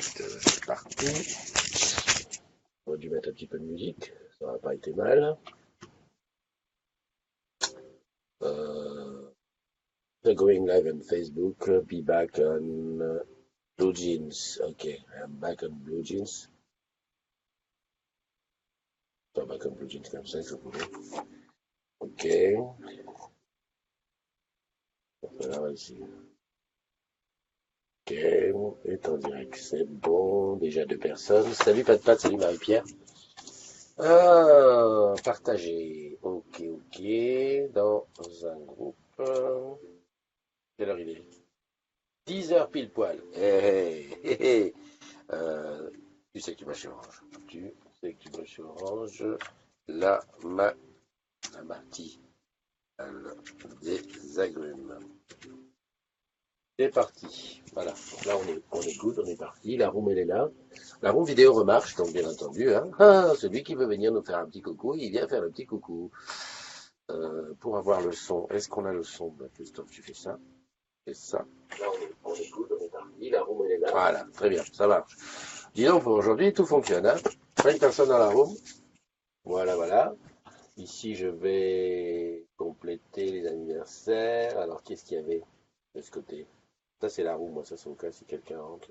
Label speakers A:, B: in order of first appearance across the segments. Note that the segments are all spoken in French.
A: direct, c'est parti. On aurait dû mettre un petit peu de musique, ça n'aurait pas été mal. We're going live on Facebook, be back on Blue Jeans. Okay, I'm back on Blue Jeans. Pas back on Blue Jeans comme ça, je voulais. Ok. Là, ici. Ok, est en direct, c'est bon. Déjà 2 personnes. Salut Pat, salut Marie-Pierre. Partager. Ok. Dans un groupe. Quelle heure il est? 10 heures pile poil. Tu sais que tu m'as chez Orange. Tu sais que tu m'as chez Orange. La matinale des agrumes. C'est parti. Voilà. Donc là, on est good, on est parti. La room, elle est là. La room vidéo remarche, donc bien entendu. Hein. Celui qui veut venir nous faire un petit coucou, il vient faire le petit coucou. Pour avoir le son. Est-ce qu'on a le son? Bah, Christophe, tu fais ça. C'est ça. Là, on est good, on est parti. La room, elle est là. Voilà, très bien, ça marche. Dis donc, pour aujourd'hui, tout fonctionne. Hein. 5 personnes dans la room. Voilà. Ici, je vais compléter les anniversaires. Alors, qu'est-ce qu'il y avait de ce côté? Ça, c'est la roue, moi, ça, c'est au cas si quelqu'un rentre.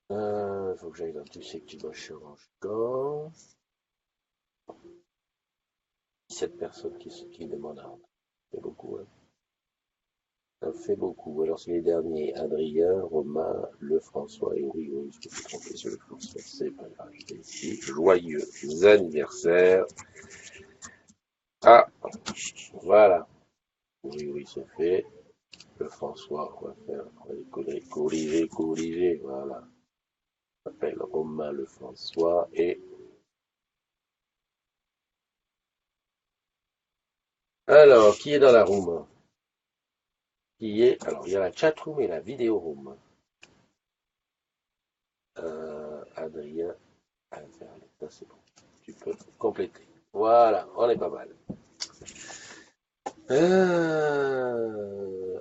A: Faut que j'aille dans tu sais que tu bosses chez Orange Corps. 17 personnes qui demandent à rentrer. Ça fait beaucoup, hein. Ça fait beaucoup. Alors, c'est les derniers. Adrien, Romain, Lefrançois et oui, je me suis trompé sur Lefrançois. C'est pas grave, j'étais ici. Joyeux anniversaire. Ah, voilà. Oui, c'est fait. Lefrançois, on va faire. On va les corriger, voilà. On s'appelle Romain Lefrançois et alors, qui est dans la room? Alors, il y a la chat room et la vidéo room. Adrien, ça c'est bon. Tu peux compléter. Voilà, on est pas mal.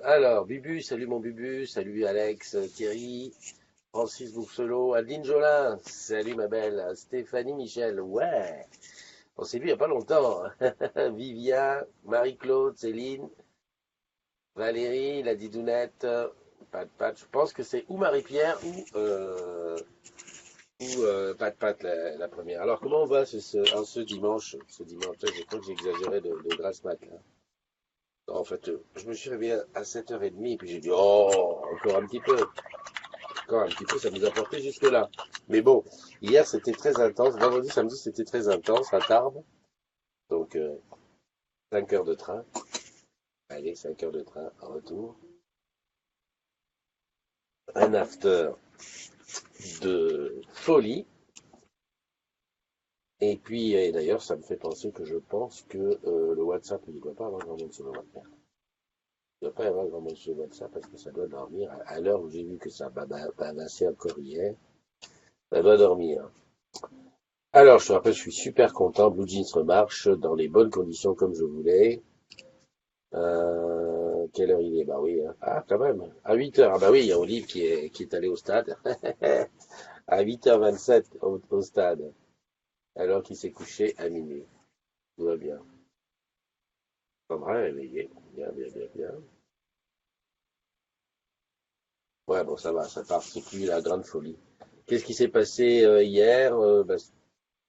A: Alors, Bubu, salut mon Bubu, salut Alex, Thierry, Francis Bourselot, Adeline Jolin, salut ma belle, Stéphanie Michel, ouais, on s'est vu il n'y a pas longtemps. Vivien, Marie-Claude, Céline, Valérie, la Didounette, Pat, je pense que c'est ou Marie-Pierre ou Pat, la première. Alors, comment on va ce dimanche? Je crois que j'exagérais de grasse mat. Là. En fait, je me suis réveillé à 7h30 et puis j'ai dit, oh, encore un petit peu, ça nous a porté jusque-là. Mais bon, hier c'était très intense, vendredi, samedi c'était très intense à Tarbes. Donc, 5 heures de train. Allez, 5 heures de train, retour. Un after de folie. Et puis, d'ailleurs, ça me fait penser que je pense que le WhatsApp, il ne doit pas avoir grand monde sur le WhatsApp. Il ne doit pas y avoir grand monde sur le WhatsApp parce que ça doit dormir. À l'heure où j'ai vu que ça banassait encore hier, ça doit dormir. Alors, je te rappelle, je suis super content. Blue Jeans remarche dans les bonnes conditions comme je voulais. Quelle heure il est? Bah oui. Hein. Ah, quand même. À 8 heures. Ah bah oui, il y a Olive qui est allé au stade. À 8h27 au stade. Alors qu'il s'est couché à minuit. Tout va bien. Sandra est réveillée. Bien. Ouais, bon, ça va, ça part, c'est plus la grande folie. Qu'est-ce qui s'est passé hier bah,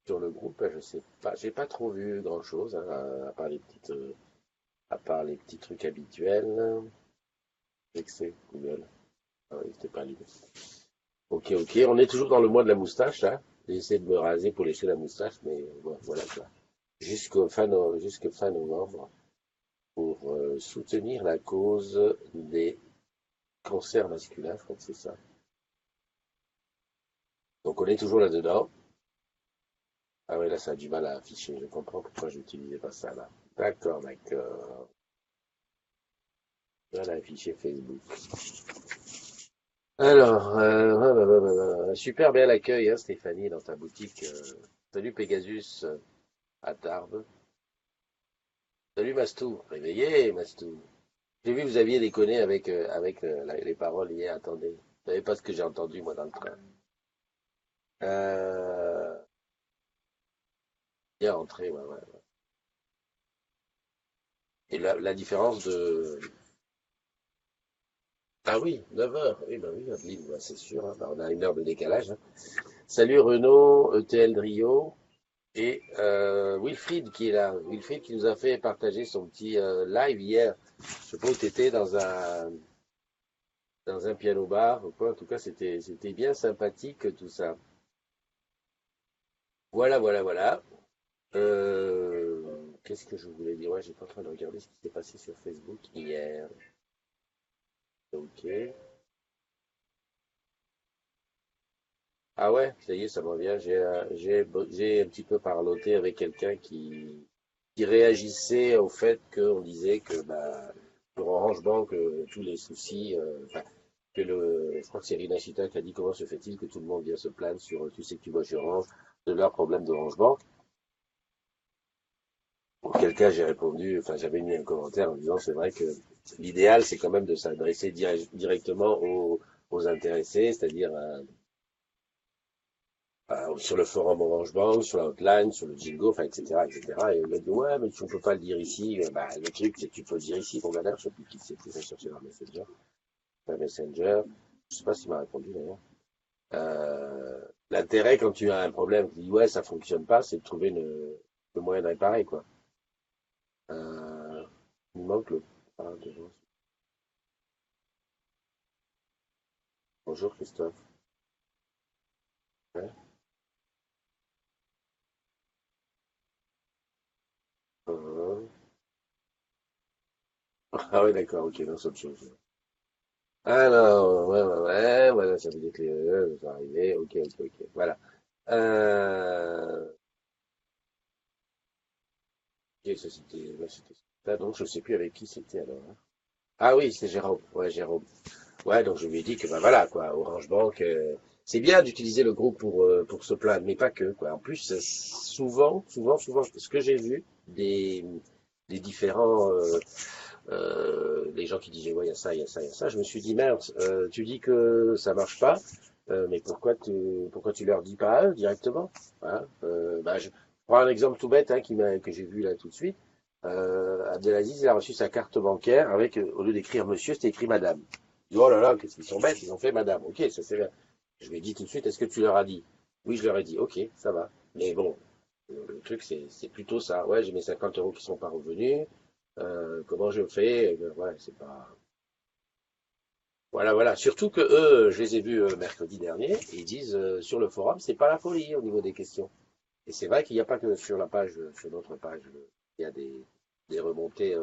A: sur le groupe? Je sais pas, j'ai pas trop vu grand-chose, hein, à part les petits trucs habituels. Vexé, Google. Ah oui, c'était pas lui. Ok, on est toujours dans le mois de la moustache, là. J'ai essayé de me raser pour laisser la moustache, mais voilà quoi. Jusqu'au fin novembre, pour soutenir la cause des cancers masculins, je crois que c'est ça. Donc on est toujours là-dedans. Ah oui, là, ça a du mal à afficher. Je comprends pourquoi j'utilisais pas ça, là. D'accord. Voilà, afficher Facebook. Alors, super bien l'accueil, hein, Stéphanie, dans ta boutique. Salut Pegasus, à Tarbes. Salut Mastou. Réveillé, Mastou. J'ai vu que vous aviez déconné avec les paroles hier. Attendez. Vous savez pas ce que j'ai entendu, moi, dans le train. Euh, Bien rentré, ouais, ouais. Et la différence de... Ah oui, 9 heures. Oui, bah oui, Adeline, ouais, c'est sûr, hein. Bah, on a une heure de décalage, hein. Salut Renaud, ETL Drio et Wilfried qui est là. Wilfried qui nous a fait partager son petit live hier. Je sais pas où t'étais dans un piano bar ou quoi. En tout cas, c'était bien sympathique tout ça. Voilà, voilà, voilà. Qu'est-ce que je voulais dire? Ouais, j'étais en train de regarder ce qui s'est passé sur Facebook hier. Ok. Ah ouais, ça y est, ça me revient. J'ai un petit peu parloté avec quelqu'un qui réagissait au fait qu'on disait que bah, pour Orange Bank, tous les soucis, enfin, je crois que c'est Rina Chita qui a dit comment se fait-il que tout le monde vient se plaindre sur, tu sais que tu bosses chez Orange, de leurs problèmes d'Orange Bank. Auquel cas j'ai répondu, enfin j'avais mis un commentaire en disant c'est vrai que l'idéal c'est quand même de s'adresser directement aux intéressés, c'est-à-dire sur le forum Orange Bank, sur la hotline, sur le Jingo, enfin etc. etc. Et il m'a dit ouais mais on peut pas le dire ici. Bah, le truc c'est que tu peux le dire ici, bon galère, je sais plus qui c'était, j'ai cherché dans Messenger. Messenger, je sais pas s'il m'a répondu d'ailleurs. L'intérêt quand tu as un problème, tu dis ouais ça fonctionne pas, c'est de trouver le moyen de réparer quoi. Euh, il manque le... Ah, bonjour Christophe. Ouais. Euh, Ah ouais d'accord, ok, non c'est autre chose. Ah non, ouais, ouais, ouais, voilà, ça veut dire que ça va arriver, ok, ok, ok, voilà. Euh... Ok, ça c'était... ouais, ça, donc je sais plus avec qui c'était alors, hein. Ah oui, c'est Jérôme, ouais, Jérôme. Ouais, donc je lui ai dit que ben voilà quoi, Orange Bank, c'est bien d'utiliser le groupe pour se plaindre, mais pas que quoi. En plus, souvent, ce que j'ai vu des différents les gens qui disaient ouais il y a ça, il y a ça, il y a ça, je me suis dit merde, tu dis que ça marche pas, mais pourquoi tu leur dis pas à eux directement, hein. Bah, je prends un exemple tout bête hein, que j'ai vu là tout de suite. Abdelaziz il a reçu sa carte bancaire avec au lieu d'écrire monsieur c'était écrit madame. Il dit, oh là là, qu'est-ce qu'ils sont bêtes, ils ont fait madame. Ok, ça c'est bien. Je lui ai dit tout de suite, est-ce que tu leur as dit? Oui, je leur ai dit, ok, ça va. Mais bon, le truc c'est plutôt ça. Ouais, j'ai mes 50 euros qui sont pas revenus. Comment je fais? Ouais, c'est pas. Voilà, voilà. Surtout que eux, je les ai vus mercredi dernier, et ils disent sur le forum, c'est pas la folie au niveau des questions. Et c'est vrai qu'il n'y a pas que sur la page, sur notre page, il y a des remontées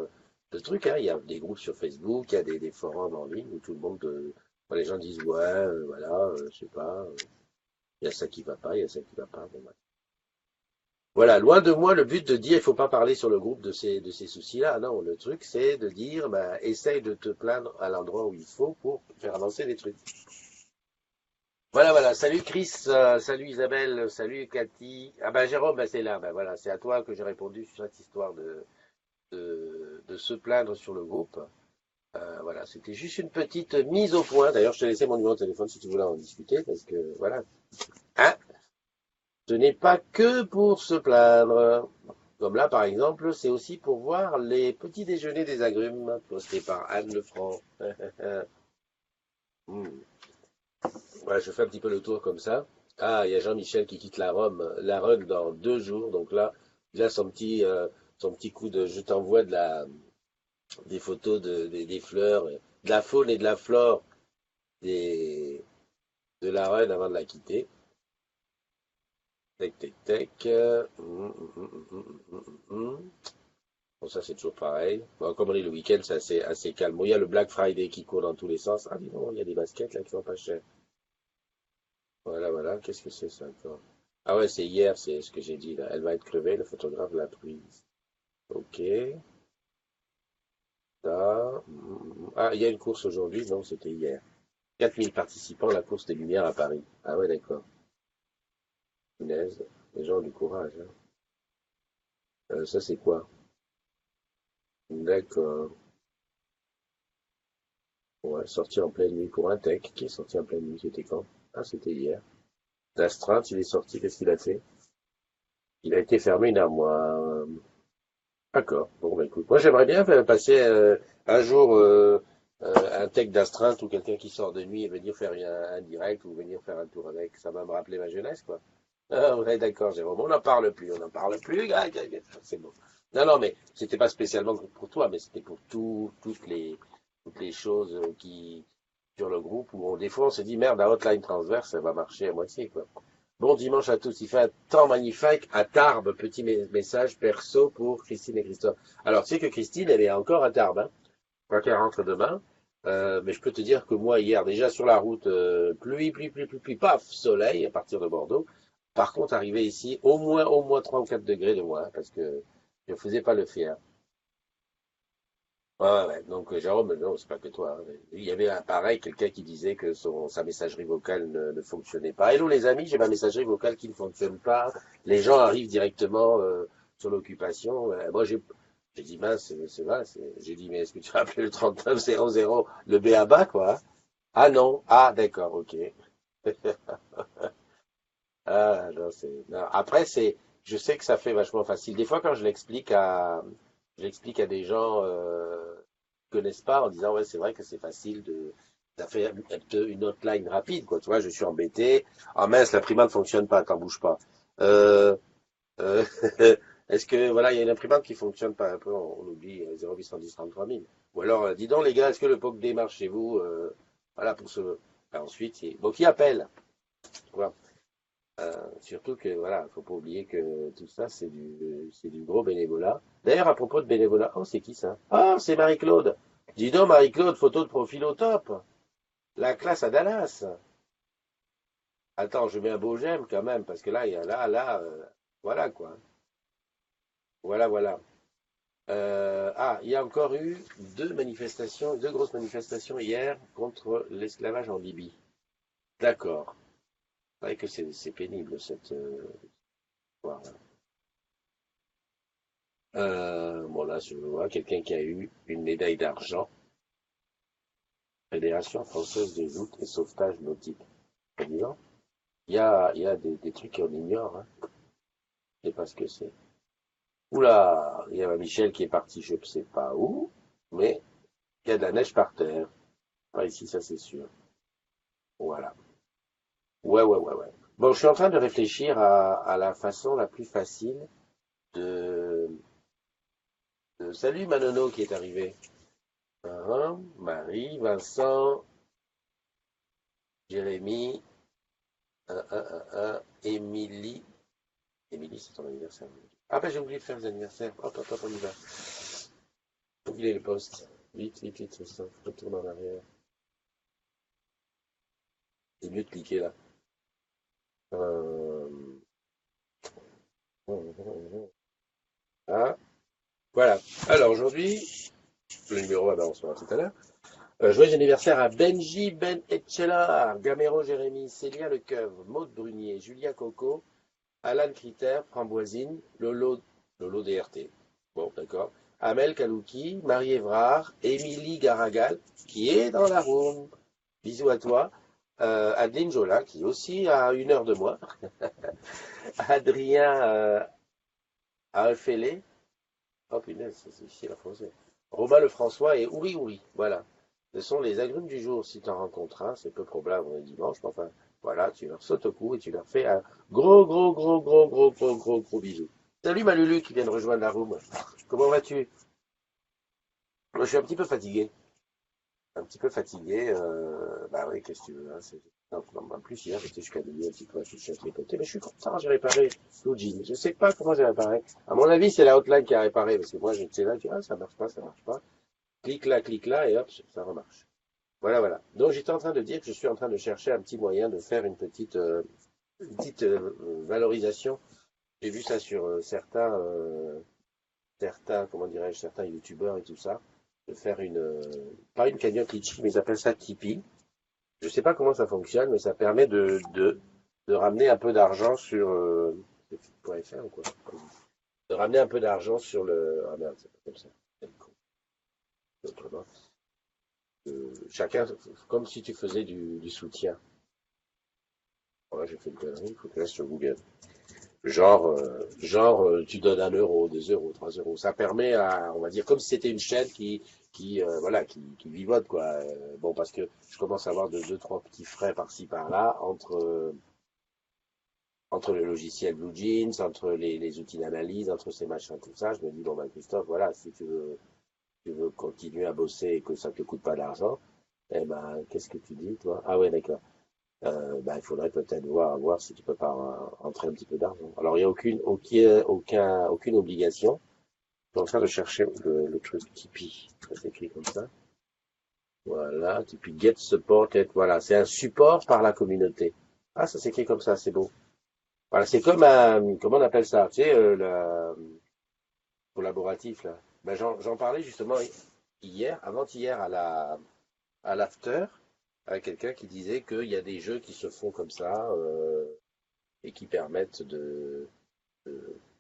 A: de trucs, hein. Il y a des groupes sur Facebook, il y a des forums en ligne où tout le monde, les gens disent ouais, voilà, je sais pas, il y a ça qui va pas, il y a ça qui va pas. Bon, bah. Voilà, loin de moi le but de dire il faut pas parler sur le groupe de ces soucis-là. Non, le truc c'est de dire bah, essaye de te plaindre à l'endroit où il faut pour faire avancer les trucs. Voilà, voilà. Salut Chris, salut Isabelle, salut Cathy. Ah ben Jérôme, ben, c'est là. Ben voilà, c'est à toi que j'ai répondu sur cette histoire de se plaindre sur le groupe. Voilà, c'était juste une petite mise au point. D'ailleurs, je te laissais mon numéro de téléphone si tu voulais en discuter, parce que voilà. Hein, ce n'est pas que pour se plaindre. Comme là, par exemple, c'est aussi pour voir les petits déjeuners des agrumes postés par Anne Lefranc. Hmm. Ouais, je fais un petit peu le tour comme ça. Ah, il y a Jean-Michel qui quitte la Rhône dans 2 jours. Donc là, il a son petit coup de, je t'envoie des photos des fleurs, de la faune et de la flore des, de la Rhône avant de la quitter. Tac, tac, tac. Bon, ça, c'est toujours pareil. Bon, comme on dit, le week-end, c'est assez calme. Bon, il y a le Black Friday qui court dans tous les sens. Ah, dis donc, il y a des baskets là qui sont pas chères. Voilà, voilà. Qu'est-ce que c'est ça encore? Ah ouais, c'est hier, c'est ce que j'ai dit là. Elle va être crevée, le photographe l'a prise. Ok. Ça. Ah, il y a une course aujourd'hui? Non, c'était hier. 4000 participants à la course des Lumières à Paris. Ah ouais, d'accord. Punaise. Les gens ont du courage, hein. Ça, c'est quoi? D'accord. Ouais, sorti en pleine nuit pour un tech. Qui est sorti en pleine nuit? C'était quand? Ah, c'était hier. L'astreinte, il est sorti. Qu'est-ce qu'il a fait? Il a été fermé une armoire. D'accord. Bon, bah écoute, moi j'aimerais bien passer un jour un tech d'astreinte ou quelqu'un qui sort de nuit et venir faire un direct ou venir faire un tour avec. Ça va me rappeler ma jeunesse, quoi. Ah ouais, d'accord, Jérôme. On n'en parle plus, on n'en parle plus. C'est bon. Non, non, mais c'était pas spécialement pour toi, mais c'était pour toutes les choses qui sur le groupe où des fois on se dit merde, la hotline transverse, ça va marcher à moitié, quoi. Bon dimanche à tous. Il fait un temps magnifique à Tarbes. Petit message perso pour Christine et Christophe. Alors, tu sais que Christine, elle est encore à Tarbes, hein. Je crois qu'elle rentre demain. Mais je peux te dire que moi, hier, déjà sur la route, pluie, paf, soleil à partir de Bordeaux. Par contre, arrivé ici, au moins 3 ou 4 degrés de moins, parce que je ne faisais pas le fier. Ouais, ouais, ouais. Donc, Jérôme, non, c'est pas que toi, hein. Il y avait un pareil, quelqu'un qui disait que sa messagerie vocale ne fonctionnait pas. Hello les amis, j'ai ma messagerie vocale qui ne fonctionne pas. Les gens arrivent directement sur l'occupation. J'ai dit, mince, c'est vrai. J'ai dit, mais est-ce que tu as appelé le 3900, le BABA, quoi? Hein. Ah non, ah d'accord, ok. Ah, non, non. Après, je sais que ça fait vachement facile. Des fois, quand je l'explique à des gens qui connaissent pas en disant, ouais, c'est vrai que c'est facile ça fait une hotline rapide, quoi. Tu vois, je suis embêté. Ah mince, l'imprimante ne fonctionne pas, t'en bouge pas. Euh, euh, est-ce que, voilà, il y a une imprimante qui fonctionne pas un peu, on oublie 0810 33 000. Ou alors, dis donc, les gars, est-ce que le POC marche chez vous? Voilà, pour ce, ensuite, bon, qui appelle? Voilà. Surtout que voilà, faut pas oublier que tout ça c'est du gros bénévolat. D'ailleurs, à propos de bénévolat, oh c'est qui ça? Ah, c'est Marie-Claude. Dis donc Marie-Claude, photo de profil au top. La classe à Dallas. Attends, je mets un beau j'aime quand même parce que là il y a voilà quoi. Voilà voilà. Il y a encore eu deux grosses manifestations hier contre l'esclavage en Libye. D'accord. C'est vrai que c'est pénible cette histoire. Bon, là, je vois quelqu'un qui a eu une médaille d'argent, Fédération française de joute et sauvetage nautique. Très bien. Il y a des trucs qu'on ignore, hein. Je sais pas ce que c'est. Oula, il y a Michel qui est parti, je ne sais pas où, mais il y a de la neige par terre. Pas ici, ça c'est sûr. Voilà. Ouais, ouais, ouais, ouais. Bon, je suis en train de réfléchir à la façon la plus facile de... Salut Manono qui est arrivé. Marie, Vincent, Jérémy, Émilie. Émilie, c'est ton anniversaire. Ah ben j'ai oublié de faire les anniversaires. Hop, hop, hop, on y va. Oubliez les postes. Vite, vite, vite, c'est ça. Retourne en arrière. C'est mieux de cliquer là. Euh, Ah, voilà. Alors aujourd'hui, le numéro, ah ben, on se verra tout à l'heure. Joyeux anniversaire à Benji Ben Etchelar, Gamero Jérémy, Célia Lecoeuvre, Maude Brunier, Julia Coco, Alan Critter, Framboisine, Lolo DRT. Bon, d'accord. Amel Kalouki, Marie Évrard, Émilie Garagal, qui est dans la room. Bisous à toi. Adeline Jola, qui est aussi à 1 heure de moi. Adrien Alfélé. Oh punaise, c'est difficile à français. Romain Lefrançois et Ouri Ouri. Voilà. Ce sont les agrumes du jour. Si tu en rencontres un, c'est peu probable, on est dimanche, mais enfin, voilà, tu leur sautes au cou et tu leur fais un gros bisou. Salut ma Lulu qui vient de rejoindre la room. Comment vas-tu? Moi, je suis un petit peu fatigué. Un petit peu fatigué. Bah oui, qu'est-ce que tu veux, hein, non, en plus, hier, j'étais jusqu'à minuit un petit peu affiché à tricoter, mais je suis content, j'ai réparé le jean. Je sais pas comment j'ai réparé. À mon avis, c'est la hotline qui a réparé, parce que moi, j'étais là, je dis, ah, ça marche pas, ça marche pas. Clique là, et hop, ça remarche. Voilà, voilà. Donc, j'étais en train de dire que je suis en train de chercher un petit moyen de faire une petite valorisation. J'ai vu ça sur certains, comment dirais-je, certains youtubeurs et tout ça, de faire pas une cagnotte Litchi, mais ils appellent ça Tipeee. Je sais pas comment ça fonctionne, mais ça permet de ramener un peu d'argent sur, c'est .fr ou quoi? De ramener un peu d'argent sur le, ah merde, c'est pas comme ça. C'est autrement. chacun, comme si tu faisais du soutien. Voilà, j'ai fait une connerie, il faut que je reste sur Google. Tu donnes 1 euro, 2 euros, 3 euros. Ça permet à, on va dire, comme si c'était une chaîne voilà, qui vivote, quoi. Bon, parce que je commence à avoir deux, trois petits frais par-ci, par-là, entre le logiciel Blue Jeans, entre les outils d'analyse, entre ces machins, tout ça. Je me dis, bon, bah, Christophe, voilà, si tu veux continuer à bosser et que ça te coûte pas d'argent, eh ben, qu'est-ce que tu dis, toi? Ah ouais, d'accord. Bah, il faudrait peut-être voir si tu peux pas rentrer un petit peu d'argent. Alors, il n'y a aucune obligation. Je suis en train de chercher le truc Tipeee. Ça s'écrit comme ça. Voilà, Tipeee Get Supported. Voilà, c'est un support par la communauté. Ah, ça s'écrit comme ça, c'est beau. Voilà, c'est comme un, comment on appelle ça? Tu sais, collaboratif, là. Ben, j'en parlais justement hier, avant-hier à l'after, avec quelqu'un qui disait qu'il y a des jeux qui se font comme ça, et qui permettent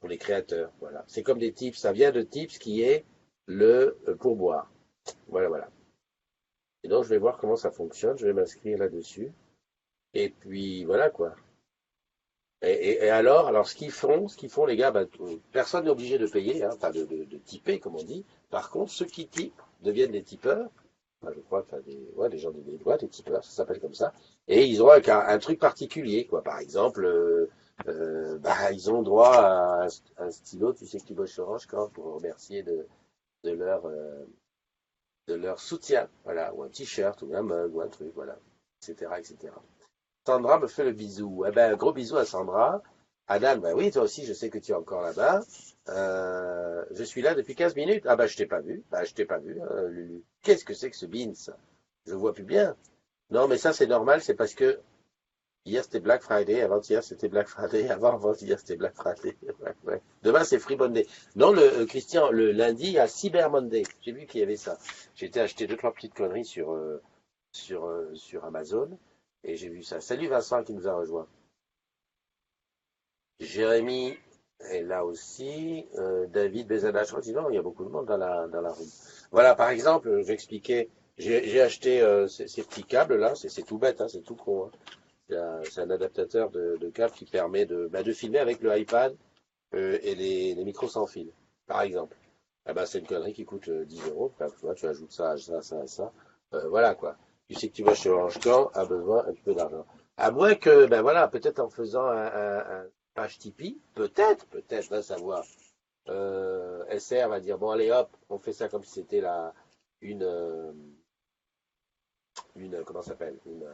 A: pour les créateurs. Voilà. C'est comme des tips. Ça vient de tips qui est le pourboire. Voilà, voilà. Et donc, je vais voir comment ça fonctionne. Je vais m'inscrire là-dessus. Et puis, voilà, quoi. Et alors, ce qu'ils font, les gars, bah, personne n'est obligé de payer, hein, enfin, de tiper, comme on dit. Par contre, ceux qui typent deviennent des tipeurs. Enfin, je crois, enfin, des gens des boîtes, des tipeurs, ça s'appelle comme ça. Et ils ont un truc particulier, quoi. Par exemple, bah, ils ont droit à un stylo, tu sais que tu bosses sur Orange, quand, pour remercier de leur, euh, de leur soutien, voilà, ou un t-shirt, ou un mug, ou un truc, voilà, etc., etc. Sandra me fait le bisou. Eh ben, un gros bisou à Sandra. Adam, ben oui, toi aussi, je sais que tu es encore là-bas. Je suis là depuis 15 minutes. Ah ben, je t'ai pas vu. Ben, je t'ai pas vu, hein, Lulu. Qu'est-ce que c'est que ce beans? Je vois plus bien. Non, mais ça, c'est normal, c'est parce que hier, c'était Black Friday, avant-hier, c'était Black Friday, avant-hier, c'était Black Friday. Ouais, ouais. Demain, c'est Free Monday. Non, Christian, le lundi, il y a Cyber Monday. J'ai vu qu'il y avait ça. J'ai été acheter deux, trois petites conneries sur Amazon et j'ai vu ça. Salut Vincent qui nous a rejoint. Jérémy est là aussi. David Bezana, je crois que non, il y a beaucoup de monde dans la rue. Voilà, par exemple, j'expliquais, j'ai acheté ces petits câbles là, c'est tout bête, hein, c'est tout con, hein. C'est un adaptateur de câble qui permet de filmer avec le iPad et les micros sans fil, par exemple. Ah ben, c'est une connerie qui coûte 10 euros. Enfin, tu vois, tu ajoutes ça, à ça, ça, à ça. Voilà quoi. Tu sais que tu vas chez Orange Quand a besoin un petit peu d'argent. À moins que, ben voilà, peut-être en faisant un page Tipeee, peut-être, va savoir. SR va dire, bon allez hop, on fait ça comme si c'était une, euh, comment ça s'appelle, une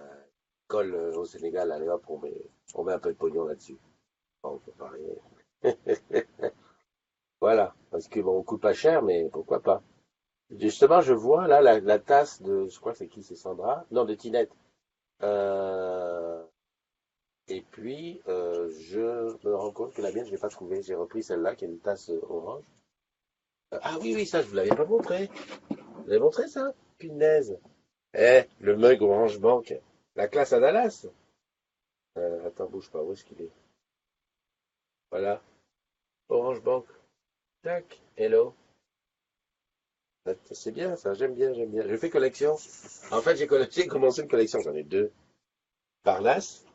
A: colle au Sénégal, allez hop, on met un peu de pognon là-dessus. Bon, on peut parler. Voilà, parce que bon, on coûte pas cher, mais pourquoi pas. Justement, je vois là la tasse je crois que c'est qui, c'est Sandra? Non, de Tinette. Euh, et puis, je me rends compte que la mienne, je l'ai pas trouvée. J'ai repris celle-là, qui est une tasse orange. Ah oui, oui, ça, je vous l'avais pas montré. Vous avez montré ça? Punaise. Eh, le mug Orange Bank. La classe à Dallas. Attends, bouge pas, où est-ce qu'il est? Voilà. Orange Bank. Tac. Hello. C'est bien ça, j'aime bien, j'aime bien. Je fais collection. En fait, j'ai commencé une collection, j'en ai deux. Parnasse,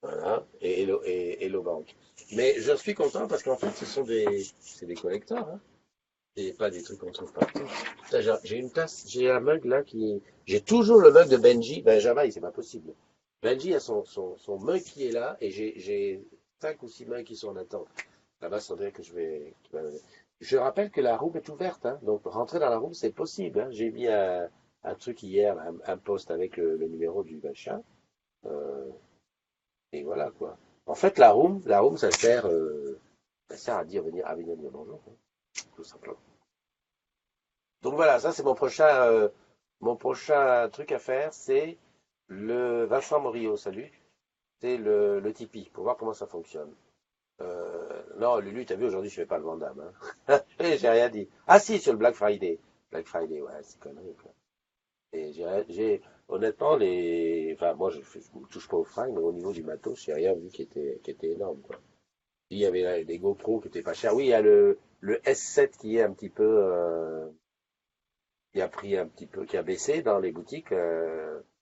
A: voilà, et Hello Bank. Mais je suis content parce qu'en fait, c'est des collecteurs, hein, et pas des trucs qu'on trouve partout. Putain, j'ai une tasse, j'ai un mug là j'ai toujours le mug de Benji, Benjamin, c'est pas possible. Benji a son mug qui est là, et j'ai 5 ou 6 mugs qui sont en attente. Là-bas, ça veut dire que je rappelle que la room est ouverte, hein, donc rentrer dans la room, c'est possible, hein. J'ai mis un truc hier, un post avec le numéro du machin. euh, Et voilà, quoi. En fait, la room, ça sert à venir dire bonjour, hein, tout simplement. Donc voilà, ça c'est mon prochain truc à faire, c'est le Vincent Morillo, salut, c'est le Tipeee, pour voir comment ça fonctionne. Non, Lulu, t'as vu, aujourd'hui, je fais pas le Vandame, hein. J'ai rien dit. Ah si, sur le Black Friday. Black Friday, ouais, c'est connerie, quoi. Et honnêtement, enfin, moi, je touche pas aux fringues, mais au niveau du matos, j'ai rien vu qui était énorme, quoi. Il y avait des GoPro qui étaient pas chers. Oui, il y a le S7 qui est un petit peu, qui a pris un petit peu, qui a baissé dans les boutiques,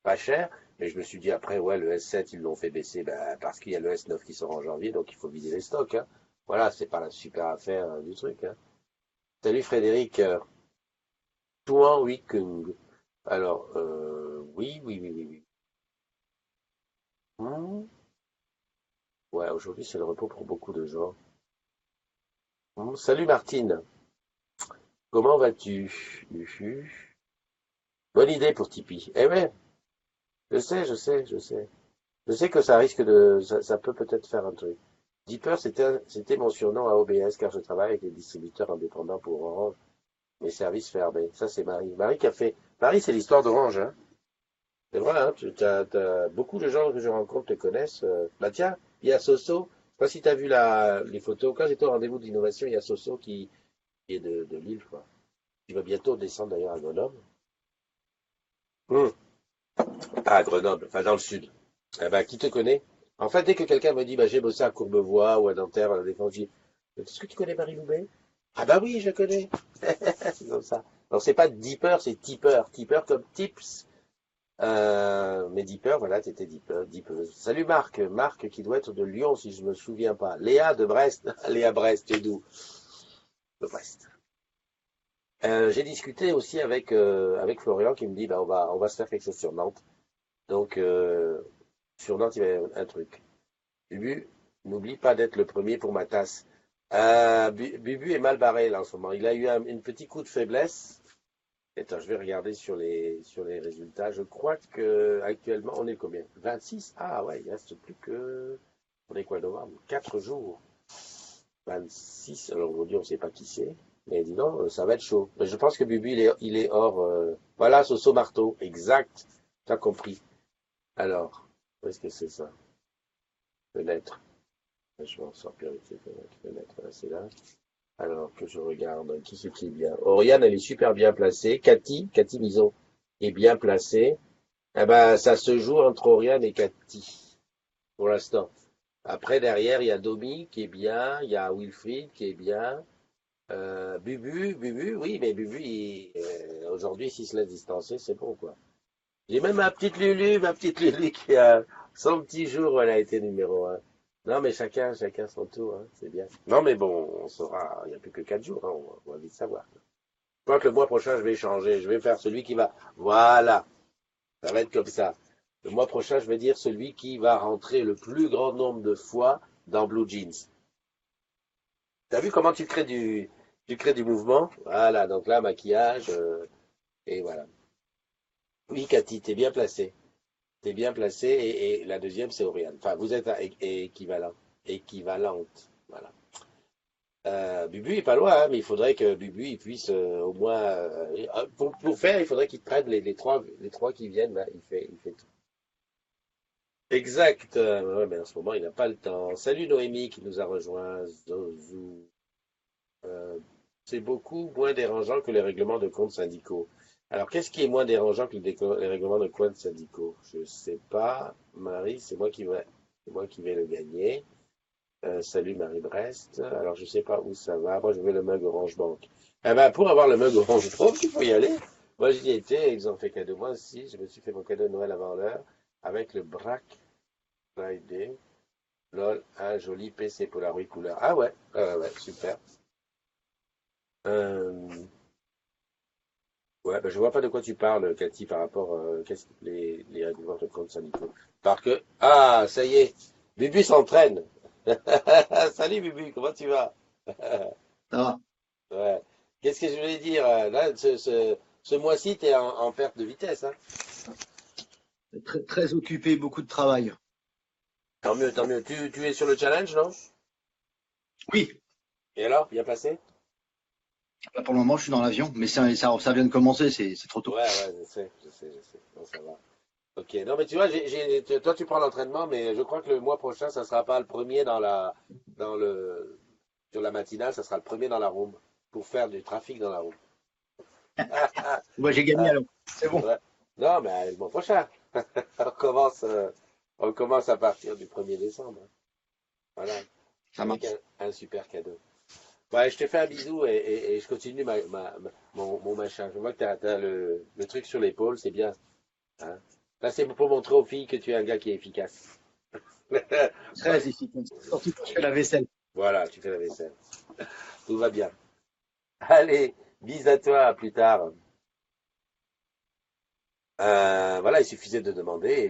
A: pas cher. Mais je me suis dit après, ouais, le S7, ils l'ont fait baisser, ben, parce qu'il y a le S9 qui sort en janvier, donc il faut vider les stocks, hein. Voilà, c'est pas la super affaire du truc, hein. Salut Frédéric, Tuan Weekend. Alors, oui, oui, oui, oui, oui. Hmm. Ouais, aujourd'hui c'est le repos pour beaucoup de gens. Salut Martine, comment vas-tu? Uhu. Bonne idée pour Tipeee. Eh ouais, je sais, je sais, je sais. Je sais que ça risque de, ça peut peut-être faire un truc. Deeper, c'était mon surnom à OBS car je travaille avec les distributeurs indépendants pour Orange, mes services fermés. Ça, c'est Marie. Marie qui a fait, Marie, c'est l'histoire d'Orange, hein. C'est vrai, hein. Beaucoup de gens que je rencontre te connaissent. Bah tiens, il y a Soso. Je sais pas si tu as vu les photos. Quand j'étais au rendez-vous d'innovation, il y a Soso qui est de Lille, quoi. Qui va bientôt descendre d'ailleurs à Grenoble. Hum. Ah, à Grenoble, enfin dans le sud. Eh ben, qui te connaît? En fait, dès que quelqu'un me dit, bah, j'ai bossé à Courbevoie ou à Nanterre, à la Défense, je dis, est-ce que tu connais Marie Loubet? Ah bah oui, je connais. C'est comme ça. Donc c'est pas Deeper, c'est Tipper. Tipper comme Tips. Mais Deeper, voilà, t'étais Deeper, Deeper. Salut Marc. Marc qui doit être de Lyon, si je me souviens pas. Léa de Brest. Léa Brest, tu es d'où? De Brest. J'ai discuté aussi avec Florian qui me dit, bah, on va se faire quelque chose sur Nantes. Donc, sur Nantes, il y avait un truc. Bubu, n'oublie pas d'être le premier pour ma tasse. Bubu est mal barré là en ce moment. Il a eu un petit coup de faiblesse. Attends, je vais regarder sur les résultats. Je crois que actuellement, on est combien? 26? Ah ouais, il reste plus que. On est quoi, novembre? 4 jours. 26. Alors aujourd'hui, on ne sait pas qui c'est. Mais dis donc, ça va être chaud. Mais je pense que Bubu, il est hors. Voilà, Soso Marteau. Exact. T'as compris. Alors, où est-ce que c'est ça? Fenêtre. Je vais en sortir avec ces fenêtres. Voilà, c'est là. Alors que je regarde qui c'est qui est bien. Oriane, elle est super bien placée. Cathy Mison est bien placée. Eh ben, ça se joue entre Oriane et Cathy pour l'instant. Après, derrière, il y a Domi qui est bien, il y a Wilfried qui est bien. Bubu, oui, mais Bubu, aujourd'hui, s'il se laisse distancer, c'est bon, quoi. J'ai même ma petite Lulu qui a son petit jour où elle a été numéro un. Non, mais chacun son tour, hein, c'est bien. Non, mais bon, on saura, il n'y a plus que 4 jours, hein, on va vite savoir. Je crois que le mois prochain, je vais changer, je vais faire celui qui va. Voilà, ça va être comme ça. Le mois prochain, je vais dire celui qui va rentrer le plus grand nombre de fois dans Blue Jeans. T'as vu comment tu crées du mouvement? Voilà, donc là, maquillage, et voilà. Oui, Cathy, t'es bien placée. T'es bien placé et la deuxième c'est Oriane. Enfin, vous êtes équivalent, équivalente. Voilà. Bubu est pas loin, hein, mais il faudrait que Bubu il puisse au moins pour faire, il faudrait qu'il prenne les trois qui viennent là. Il fait tout. Exact. Ouais, mais en ce moment il n'a pas le temps. Salut Noémie qui nous a rejoint. Zouzou. Euh, c'est beaucoup moins dérangeant que les règlements de comptes syndicaux. Alors, qu'est-ce qui est moins dérangeant que les règlements de comptes syndicaux? Je sais pas. Marie, c'est moi qui vais le gagner. Salut Marie-Brest. Alors, je sais pas où ça va. Moi, je veux le mug Orange Bank. Eh ben, pour avoir le mug Orange Bank, il faut y aller. Moi, j'y étais. Ils ont fait cadeau. Moi aussi, je me suis fait mon cadeau de Noël avant l'heure avec le Black Friday. Lol, un joli PC Polaroid couleur. Ah ouais, ouais, super. Euh, Ouais, ben, je vois pas de quoi tu parles, Cathy, par rapport les règlements de compte syndicaux. Parce que ah, ça y est, Bubu s'entraîne. Salut Bubu, comment tu vas?
B: Ça va.
A: Ouais. Qu'est-ce que je voulais dire? Là, ce mois-ci, tu es en perte de vitesse, hein?
B: Très, très occupé, beaucoup de travail.
A: Tant mieux, tant mieux. Tu es sur le challenge, non?
B: Oui,
A: Et alors, bien passé?
B: là, pour le moment, je suis dans l'avion, mais ça vient de commencer, c'est trop tôt.
A: Ouais, ouais, je sais, je sais, je sais. Non, ça va. Ok, non, mais tu vois, toi, tu prends l'entraînement, mais je crois que le mois prochain, ça sera pas le premier dans le, sur la matinale, ça sera le premier dans la room pour faire du trafic dans la room.
B: Moi, j'ai gagné
A: Ah,
B: alors. C'est bon,
A: ouais. Non, mais le mois prochain. On commence, on commence à partir du 1er décembre, hein. Voilà,
B: ça
A: avec
B: marche.
A: un super cadeau. Ouais, je te fais un bisou et je continue mon machin. Je vois que t'as le truc sur l'épaule, c'est bien. Hein. Là, c'est pour montrer aux filles que tu es un gars qui est efficace.
B: Très efficace. Surtout quand je fais la vaisselle.
A: Voilà, tu fais la vaisselle. Tout va bien. Allez, bis à toi, à plus tard. Voilà, il suffisait de demander et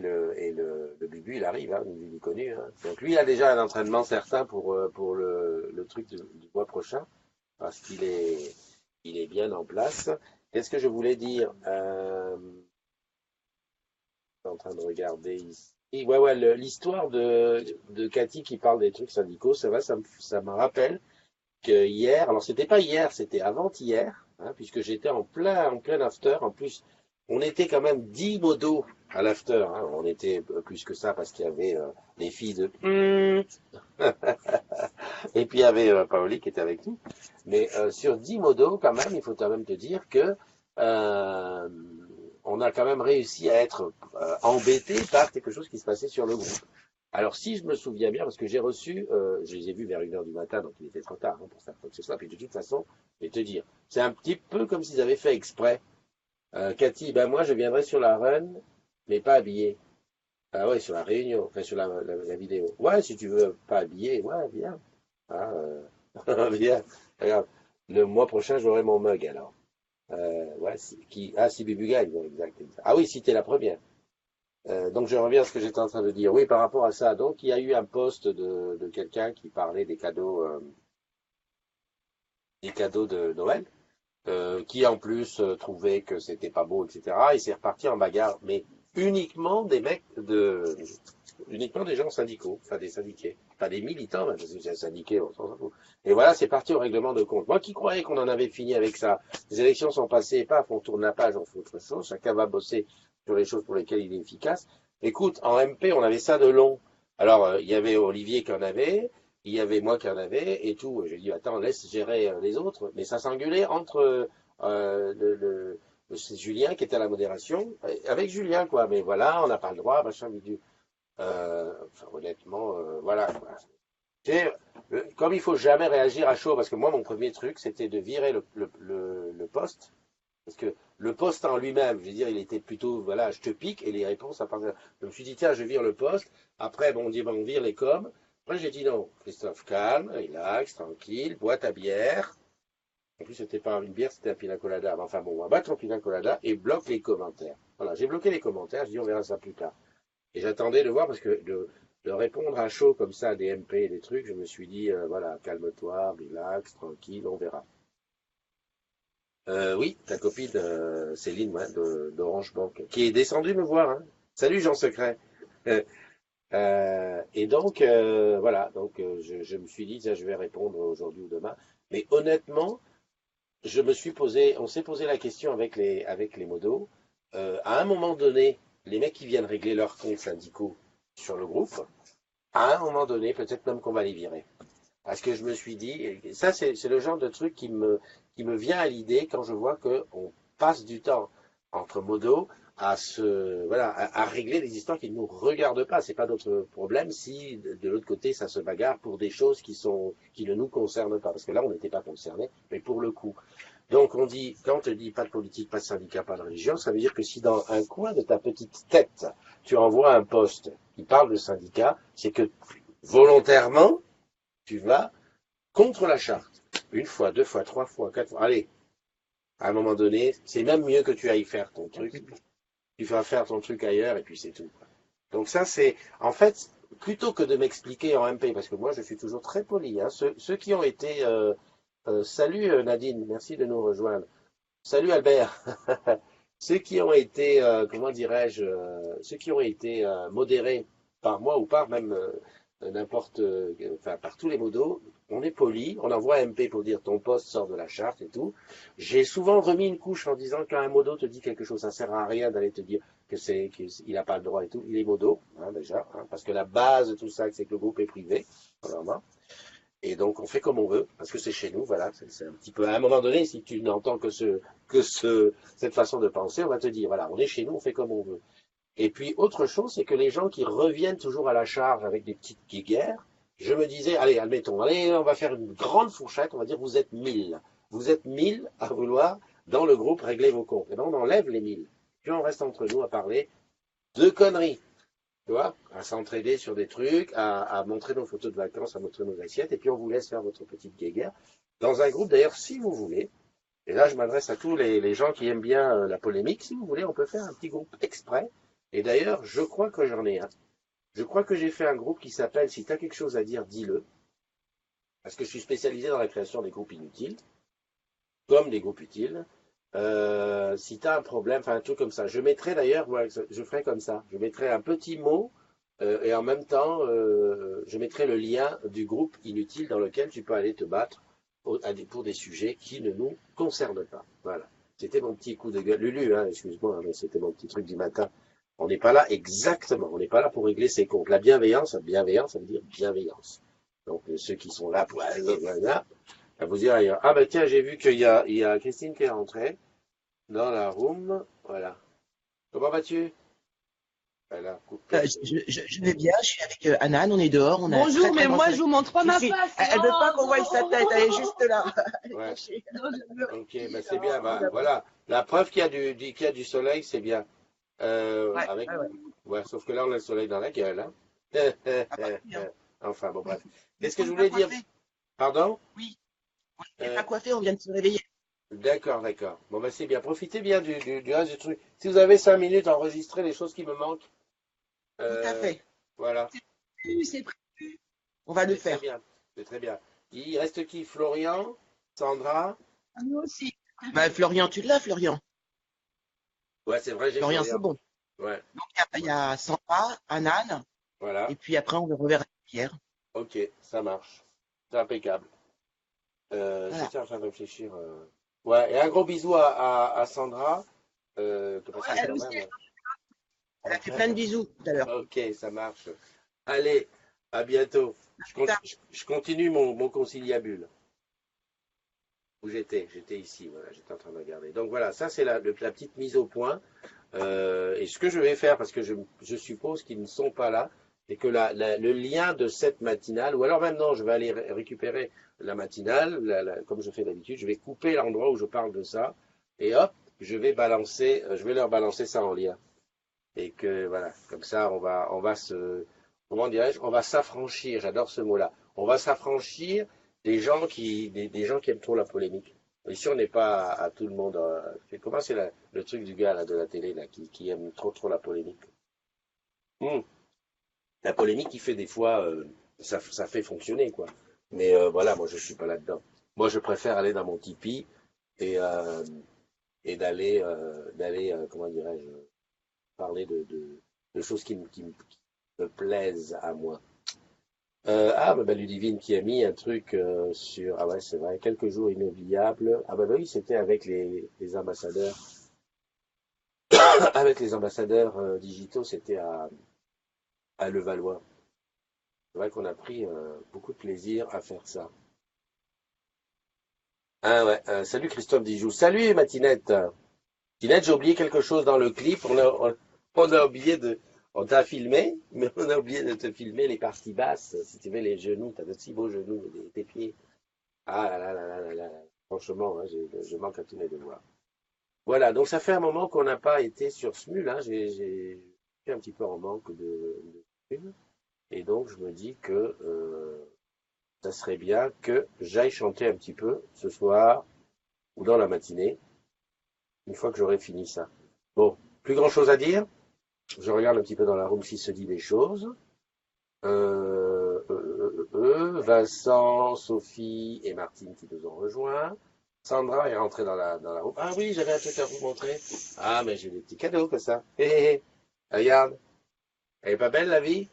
A: le Bubu, il arrive, hein, il est connu. Hein. Donc lui, il a déjà un entraînement certain pour le truc du mois prochain, parce qu'il est bien en place. Qu'est-ce que je voulais dire je suis en train de regarder ici. Ouais, ouais, l'histoire de Cathy qui parle des trucs syndicaux, ça va, ça me rappelle que hier, alors c'était pas hier, c'était avant-hier, hein, puisque j'étais en plein after. En plus, on était quand même 10 modos à l'after. Hein. On était plus que ça parce qu'il y avait les filles de et puis il y avait Paoli qui était avec nous. Mais sur 10 modos, quand même, il faut quand même te dire que euh, on a quand même réussi à être embêté par quelque chose qui se passait sur le groupe. Alors, si je me souviens bien, parce que j'ai reçu, je les ai vus vers 1 heure du matin, donc il était trop tard hein, pour faire quoi que ce soit. Puis de toute façon, je vais te dire, c'est un petit peu comme s'ils avaient fait exprès. Cathy, ben moi, je viendrai sur la run, mais pas habillé. Ah ouais, sur la réunion, enfin sur la vidéo. Ouais, si tu veux pas habillé, ouais, viens. Ah, viens. Regarde, le mois prochain, j'aurai mon mug alors. Ouais, si Bibu gagne, ouais, exact, exact. Ah oui, si t'es la première. Donc je reviens à ce que j'étais en train de dire. Oui, par rapport à ça. Donc il y a eu un post de quelqu'un qui parlait des cadeaux de Noël, qui en plus trouvait que c'était pas beau, etc. Et c'est reparti en bagarre, mais uniquement des mecs uniquement des gens syndicaux, enfin des syndiqués, pas des militants, même, parce que c'est un syndiqué, on s'en fout. Et voilà, c'est parti au règlement de compte. Moi qui croyais qu'on en avait fini avec ça, les élections sont passées, paf, on tourne la page, on fait autre chose, chacun va bosser sur les choses pour lesquelles il est efficace. Écoute, en MP, on avait ça de long. Alors, il y avait Olivier qui en avait, il y avait moi qui en avais, et tout. J'ai dit, attends, laisse gérer les autres. Mais ça s'engueulait entre c'est Julien qui était à la modération, avec Julien, quoi. Mais voilà, on n'a pas le droit, machin, bidule. Enfin, honnêtement, voilà. Quoi. Comme il faut jamais réagir à chaud, parce que moi, mon premier truc, c'était de virer le poste, parce que le poste en lui-même, je veux dire, il était plutôt, voilà, je te pique, et les réponses, à partir. Je me suis dit, tiens, je vire le poste. Après, bon, on dit, ben, on vire les coms. Après, j'ai dit non, Christophe, calme, relax, tranquille, bois ta bière. En plus, c'était pas une bière, c'était un pina colada. Enfin bon, on va battre ton pina colada et bloque les commentaires. Voilà, j'ai bloqué les commentaires, je dis, on verra ça plus tard. Et j'attendais de voir parce que de répondre à chaud comme ça à des MP et des trucs, je me suis dit, voilà, calme-toi, relax, tranquille, on verra. Oui, ta copine Céline, ouais, d'Orange Bank, qui est descendue me voir. Hein. Salut Jean Secret. Et donc, voilà, donc je me suis dit, tiens, je vais répondre aujourd'hui ou demain. Mais honnêtement, on s'est posé la question avec les modos. À un moment donné, les mecs qui viennent régler leurs comptes syndicaux sur le groupe, à un moment donné, peut-être même qu'on va les virer. Parce que je me suis dit, et ça c'est le genre de truc qui me vient à l'idée quand je vois qu'on passe du temps entre modos voilà, à régler des histoires qui ne nous regardent pas. C'est pas notre problème si de l'autre côté ça se bagarre pour des choses qui ne nous concernent pas. Parce que là on n'était pas concernés, mais pour le coup. Donc on dit, quand on te dit pas de politique, pas de syndicat, pas de religion, ça veut dire que si dans un coin de ta petite tête, tu envoies un poste qui parle de syndicat, c'est que volontairement, tu vas contre la charte. Une fois, deux fois, trois fois, quatre fois. Allez, à un moment donné, c'est même mieux que tu ailles faire ton truc. Tu vas faire ton truc ailleurs et puis c'est tout. Donc ça, c'est, en fait, plutôt que de m'expliquer en MP, parce que moi, je suis toujours très poli. Hein, ceux qui ont été, salut Nadine, merci de nous rejoindre. Salut Albert. Ceux qui ont été, comment dirais-je, ceux qui ont été modérés par moi ou par même n'importe, enfin par tous les modos, on est poli, on envoie un MP pour dire ton poste sort de la charte et tout. J'ai souvent remis une couche en disant quand un modo te dit quelque chose, ça sert à rien d'aller te dire qu'il n'a pas le droit et tout. Il est modo, hein, déjà, hein, parce que la base de tout ça, c'est que le groupe est privé, vraiment. Et donc on fait comme on veut, parce que c'est chez nous, voilà. C'est un petit peu à un moment donné, si tu n'entends cette façon de penser, on va te dire, voilà, on est chez nous, on fait comme on veut. Et puis autre chose, c'est que les gens qui reviennent toujours à la charge avec des petites guéguerres, je me disais, allez, admettons, allez, on va faire une grande fourchette, on va dire, vous êtes 1000. Vous êtes 1000 à vouloir, dans le groupe, régler vos comptes. Et ben, on enlève les 1000. Puis on reste entre nous à parler de conneries. Tu vois, à s'entraider sur des trucs, à montrer nos photos de vacances, à montrer nos assiettes, et puis on vous laisse faire votre petite guéguerre. Dans un groupe, d'ailleurs, si vous voulez, et là je m'adresse à tous les gens qui aiment bien la polémique, si vous voulez, on peut faire un petit groupe exprès. Et d'ailleurs, je crois que j'en ai un. Je crois que j'ai fait un groupe qui s'appelle Si t'as quelque chose à dire, dis-le. Parce que je suis spécialisé dans la création des groupes inutiles, comme des groupes utiles. Si tu as un problème, enfin un truc comme ça. Je mettrai d'ailleurs, ouais, je ferai comme ça. Je mettrai un petit mot et en même temps, je mettrai le lien du groupe inutile dans lequel tu peux aller te battre pour des sujets qui ne nous concernent pas. Voilà. C'était mon petit coup de gueule. Lulu, hein, excuse-moi, mais c'était mon petit truc du matin. On n'est pas là exactement, on n'est pas là pour régler ses comptes. La bienveillance, ça veut dire bienveillance. Donc ceux qui sont là pour voilà, à vous dire ailleurs. Ah ben tiens, j'ai vu qu'il y a Christine qui est rentrée dans la room. Voilà. Comment vas-tu? Elle a coupé.
C: Je vais bien, je suis avec Anan, on est dehors. On a un
D: Bonjour,
C: très, très
D: mais
C: grand
D: moi
C: soleil.
D: je vous montre pas ma
C: Ici,
D: face.
C: elle veut pas qu'on
D: Non,
C: voie sa tête, elle est juste là. Elle est
A: Ouais.
C: cachée.
D: non, je veux
A: Ok,
D: rester
A: ben c'est bien.
D: là.
A: Ben, voilà. La preuve qu'il y a qu'il y a du soleil, c'est bien.
C: Ouais,
A: Avec.
C: ouais, ouais.
A: Ouais, sauf que là, on a le soleil dans la gueule. Hein.
C: Ah bah oui, hein.
A: Enfin, bon, bref.
C: Mais
A: Qu'est-ce que
C: on
A: je
C: n'est pas
A: voulais dire?
C: coiffé.
A: Pardon?
C: Oui, on n'est
A: Euh,
C: pas coiffé, on vient de se réveiller.
A: D'accord, d'accord. Bon, ben c'est bien. Profitez bien du reste du truc. Si vous avez 5 minutes, enregistrez les choses qui me manquent.
C: Tout à
A: Euh,
C: fait.
A: voilà.
D: C'est prévu.
C: On va le
A: C'est très
C: faire.
A: bien. C'est très bien. Il reste qui? Florian? Sandra?
D: Nous aussi.
C: Bah, Florian, tu l'as, Florian.
A: Ouais, c'est vrai, j'ai
C: Florian, c'est
A: Florian.
C: bon.
A: Ouais,
C: Donc, il y a Sandra, Anan,
A: voilà.
C: et puis après, on le reverra Pierre.
A: Ok, ça marche. C'est impeccable.
C: Voilà.
A: J'étais en train de réfléchir. Ouais, et un gros bisou à Sandra. Parce que
D: Elle
A: quand
D: aussi.
A: même.
C: Elle a fait plein de bisous tout à l'heure.
A: Ok, ça marche. Allez, à bientôt.
C: Putain.
A: Je continue mon conciliabule. Où j'étais ici, voilà, j'étais en train de regarder. Donc voilà, ça c'est la petite mise au point. Et ce que je vais faire, parce que je suppose qu'ils ne sont pas là, c'est que le lien de cette matinale, ou alors maintenant je vais aller récupérer la matinale, comme je fais d'habitude, je vais couper l'endroit où je parle de ça, et hop, je vais leur balancer ça en lien. Et que voilà, comme ça on va comment dirais-je, on va s'affranchir, j'adore ce mot-là, on va s'affranchir des gens qui aiment trop la polémique. Ici, on n'est pas à tout le monde. Comment c'est le truc du gars là, de la télé là, qui aime trop la polémique. Hmm. La polémique qui fait des fois, ça fait fonctionner quoi. Mais voilà, moi je suis pas là-dedans. Moi, je préfère aller dans mon Tipeee et, euh, et d'aller comment dirais-je, parler de choses qui me plaisent à moi. Mais Ludivine qui a mis un truc sur... Ah ouais, c'est vrai, quelques jours inoubliables. Ah bah oui, c'était avec les ambassadeurs. Avec les ambassadeurs digitaux, c'était à Levallois. C'est vrai qu'on a pris beaucoup de plaisir à faire ça. Ah ouais, salut Christophe Dijou. Salut Matinette. Matinette, j'ai oublié quelque chose dans le clip. On a oublié de... On t'a filmé, mais on a oublié de te filmer les parties basses. Si tu veux, les genoux, t'as de si beaux genoux, tes pieds. Ah là là là là là là. Franchement, hein, je manque à tous mes devoirs. Voilà, donc ça fait un moment qu'on n'a pas été sur Smule. Hein. J'ai fait un petit peu en manque de Smule. Et donc je me dis que ça serait bien que j'aille chanter un petit peu ce soir ou dans la matinée, une fois que j'aurai fini ça. Bon, plus grand chose à dire. Je regarde un petit peu dans la room s'il se dit des choses. Vincent, Sophie et Martine qui nous ont rejoints. Sandra est rentrée dans la room. Ah oui, j'avais un truc à vous montrer. Ah, mais j'ai des petits cadeaux que ça. Hé, hé, hé. Regarde. Elle est pas belle la vie?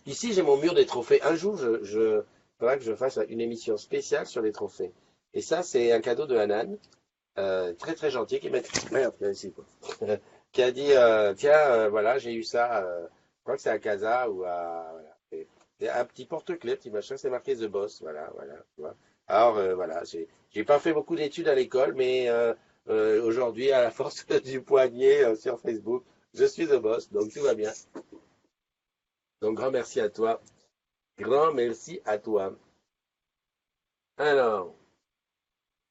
A: Ici, j'ai mon mur des trophées. Un jour, faudra que je fasse une émission spéciale sur les trophées. Et ça, c'est un cadeau de Hanan, très très gentil, qui m'a dit, merde, viens ici, quoi. Qui a dit, tiens, voilà, j'ai eu ça, je crois que c'est à Casa ou à, voilà. Et un petit porte-clés, petit machin, c'est marqué The Boss, voilà, voilà, tu vois. Alors, voilà, j'ai pas fait beaucoup d'études à l'école, mais aujourd'hui, à la force du poignet sur Facebook, je suis The Boss, donc tout va bien. Donc, grand merci à toi. Grand merci à toi. Alors,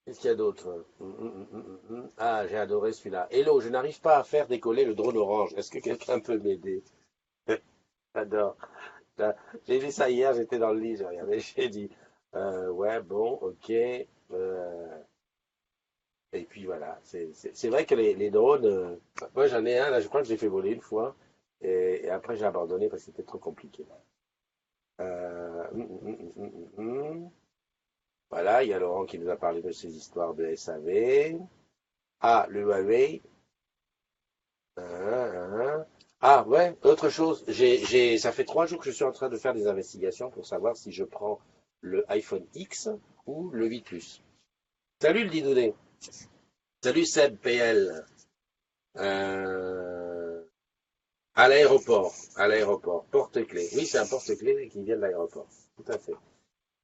A: qu'est-ce qu'il y a d'autre? Ah, j'ai adoré celui-là. Hello, je n'arrive pas à faire décoller le drone orange. Est-ce que quelqu'un peut m'aider? J'adore. Là, j'ai vu ça hier, j'étais dans le lit, j'ai regardé, j'ai dit, ouais, bon, ok. Et puis voilà, c'est vrai que les drones, moi j'en ai un, là, je crois que j'ai fait voler une fois, et après j'ai abandonné parce que c'était trop compliqué. Euh, hum, hum, hum, hum, hum. Voilà, il y a Laurent qui nous a parlé de ses histoires de SAV. Ah, le Huawei. Ah, ouais, autre chose. Ça fait 3 jours que je suis en train de faire des investigations pour savoir si je prends le iPhone X ou le 8 Plus. Salut le Didounet. Salut Seb PL. Euh, à l'aéroport, porte-clés. Oui, c'est un porte-clés qui vient de l'aéroport. Tout à fait.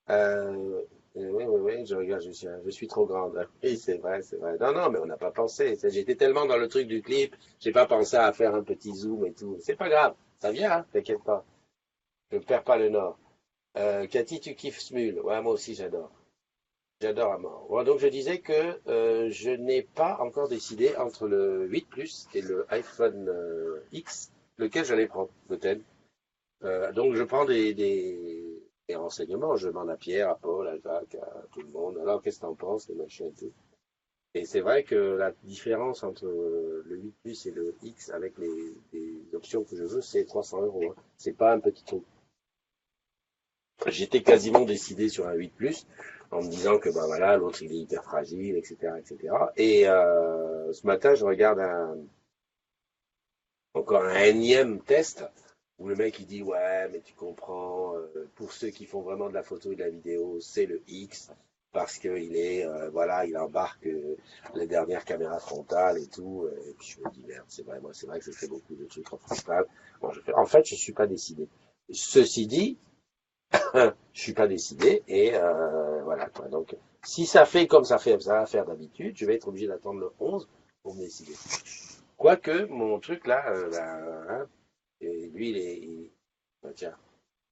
A: Euh, oui, oui, oui, je regarde, je suis trop grande. Oui, c'est vrai, c'est vrai. Non, non, mais on n'a pas pensé. J'étais tellement dans le truc du clip, j'ai pas pensé à faire un petit zoom et tout. C'est pas grave, ça vient, hein, t'inquiète pas. Je ne perds pas le nord. Cathy, tu kiffes Smule. Ouais, moi aussi, j'adore. J'adore à mort. Bon, donc je disais que je n'ai pas encore décidé entre le 8 Plus et le iPhone X, lequel j'allais prendre, peut-être. Donc je prends des renseignements, je demande à Pierre, à Paul, à Jacques, à tout le monde. Alors qu'est-ce que t'en penses, les machins et tout. Et c'est vrai que la différence entre le 8 Plus et le X avec les options que je veux, c'est 300 euros, hein. C'est pas un petit truc. J'étais quasiment décidé sur un 8 Plus en me disant que bah voilà, l'autre il est hyper fragile, etc., etc. Et ce matin, je regarde encore un énième test où le mec il dit ouais mais tu comprends pour ceux qui font vraiment de la photo et de la vidéo c'est le X parce que il est voilà il embarque les dernières caméras frontales et tout et puis je me dis merde c'est vrai moi c'est vrai que je fais beaucoup de trucs en frontal. Bon, en fait je suis pas décidé. Ceci dit je suis pas décidé et voilà quoi. Donc si ça fait comme ça va faire d'habitude je vais être obligé d'attendre le 11 pour me décider. Quoique mon truc là hein, et lui, bah, tiens,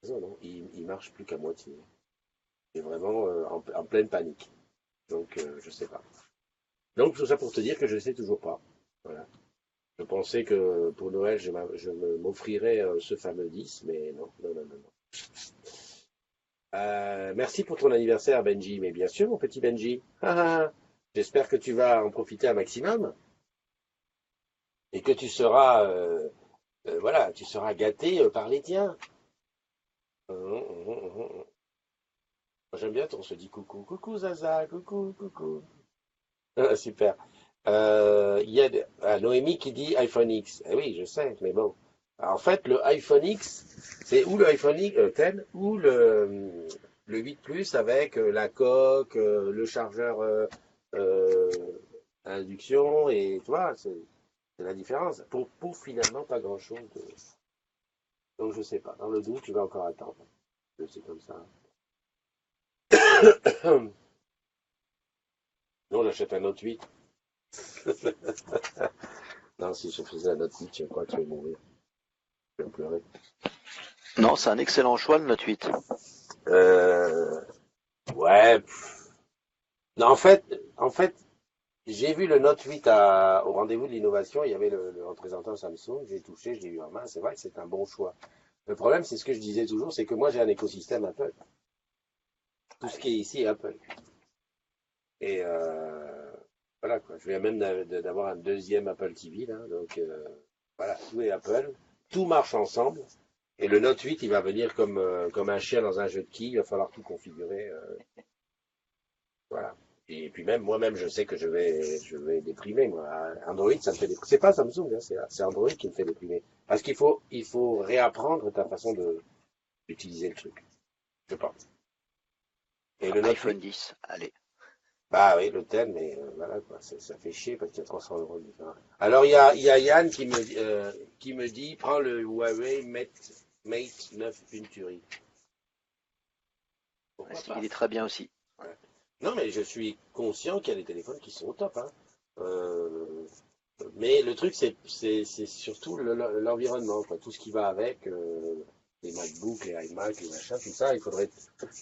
A: non, il marche plus qu'à moitié. Il est vraiment en pleine panique. Donc, je sais pas. Donc, tout ça pour te dire que je ne sais toujours pas. Voilà. Je pensais que pour Noël, m'offrirais ce fameux 10, mais non, non, non, non, non. Merci pour ton anniversaire, Benji. Mais bien sûr, mon petit Benji. J'espère que tu vas en profiter un maximum et que tu seras, voilà, tu seras gâté par les tiens. J'aime bien on se dit coucou, coucou Zaza, coucou, coucou. Ah, super. Il y a Noémie qui dit iPhone X. Eh oui, je sais, mais bon. Alors, en fait, le iPhone X, c'est ou le iPhone X 10 ou le 8 Plus avec la coque, le chargeur euh, à induction et tu vois, c'est la différence. Pour finalement pas grand-chose. Donc je sais pas. Dans le doute, je vais encore attendre. C'est comme ça. Non, j'achète un Note 8. Non, si je faisais un Note 8, je crois que je vais mourir. Je vais pleurer.
B: Non, c'est un excellent choix, le Note 8.
A: Euh, ouais. Non, en fait, j'ai vu le Note 8 au rendez-vous de l'innovation. Il y avait le représentant Samsung. J'ai touché, je l'ai eu en main. C'est vrai que c'est un bon choix. Le problème, c'est ce que je disais toujours, c'est que moi, j'ai un écosystème Apple. Tout ce qui est ici est Apple. Et voilà quoi. Je viens même d'avoir un deuxième Apple TV là. Donc voilà, tout est Apple. Tout marche ensemble. Et le Note 8, il va venir comme un chien dans un jeu de quilles. Il va falloir tout configurer. Voilà. Et puis même moi-même, je sais que je vais déprimer. Moi. Android, ça me fait déprimer. C'est pas Samsung, hein, c'est Android qui me fait déprimer. Parce qu'il faut réapprendre ta façon d'utiliser le truc. Je pense. Et le Note 8,
B: iPhone 10, allez.
A: bah oui, le thème, mais voilà quoi, ça fait chier parce qu'il y a 300 euros de différence. Alors il y a Yann qui me dit, prends le Huawei Mate 9 Venturi. Pourquoi pas?
B: Il est très bien aussi.
A: Ouais. Non, mais je suis conscient qu'il y a des téléphones qui sont au top, hein. Euh, mais le truc, c'est surtout l'environnement, quoi, tout ce qui va avec. les MacBooks, les iMac, les machins, tout ça, il faudrait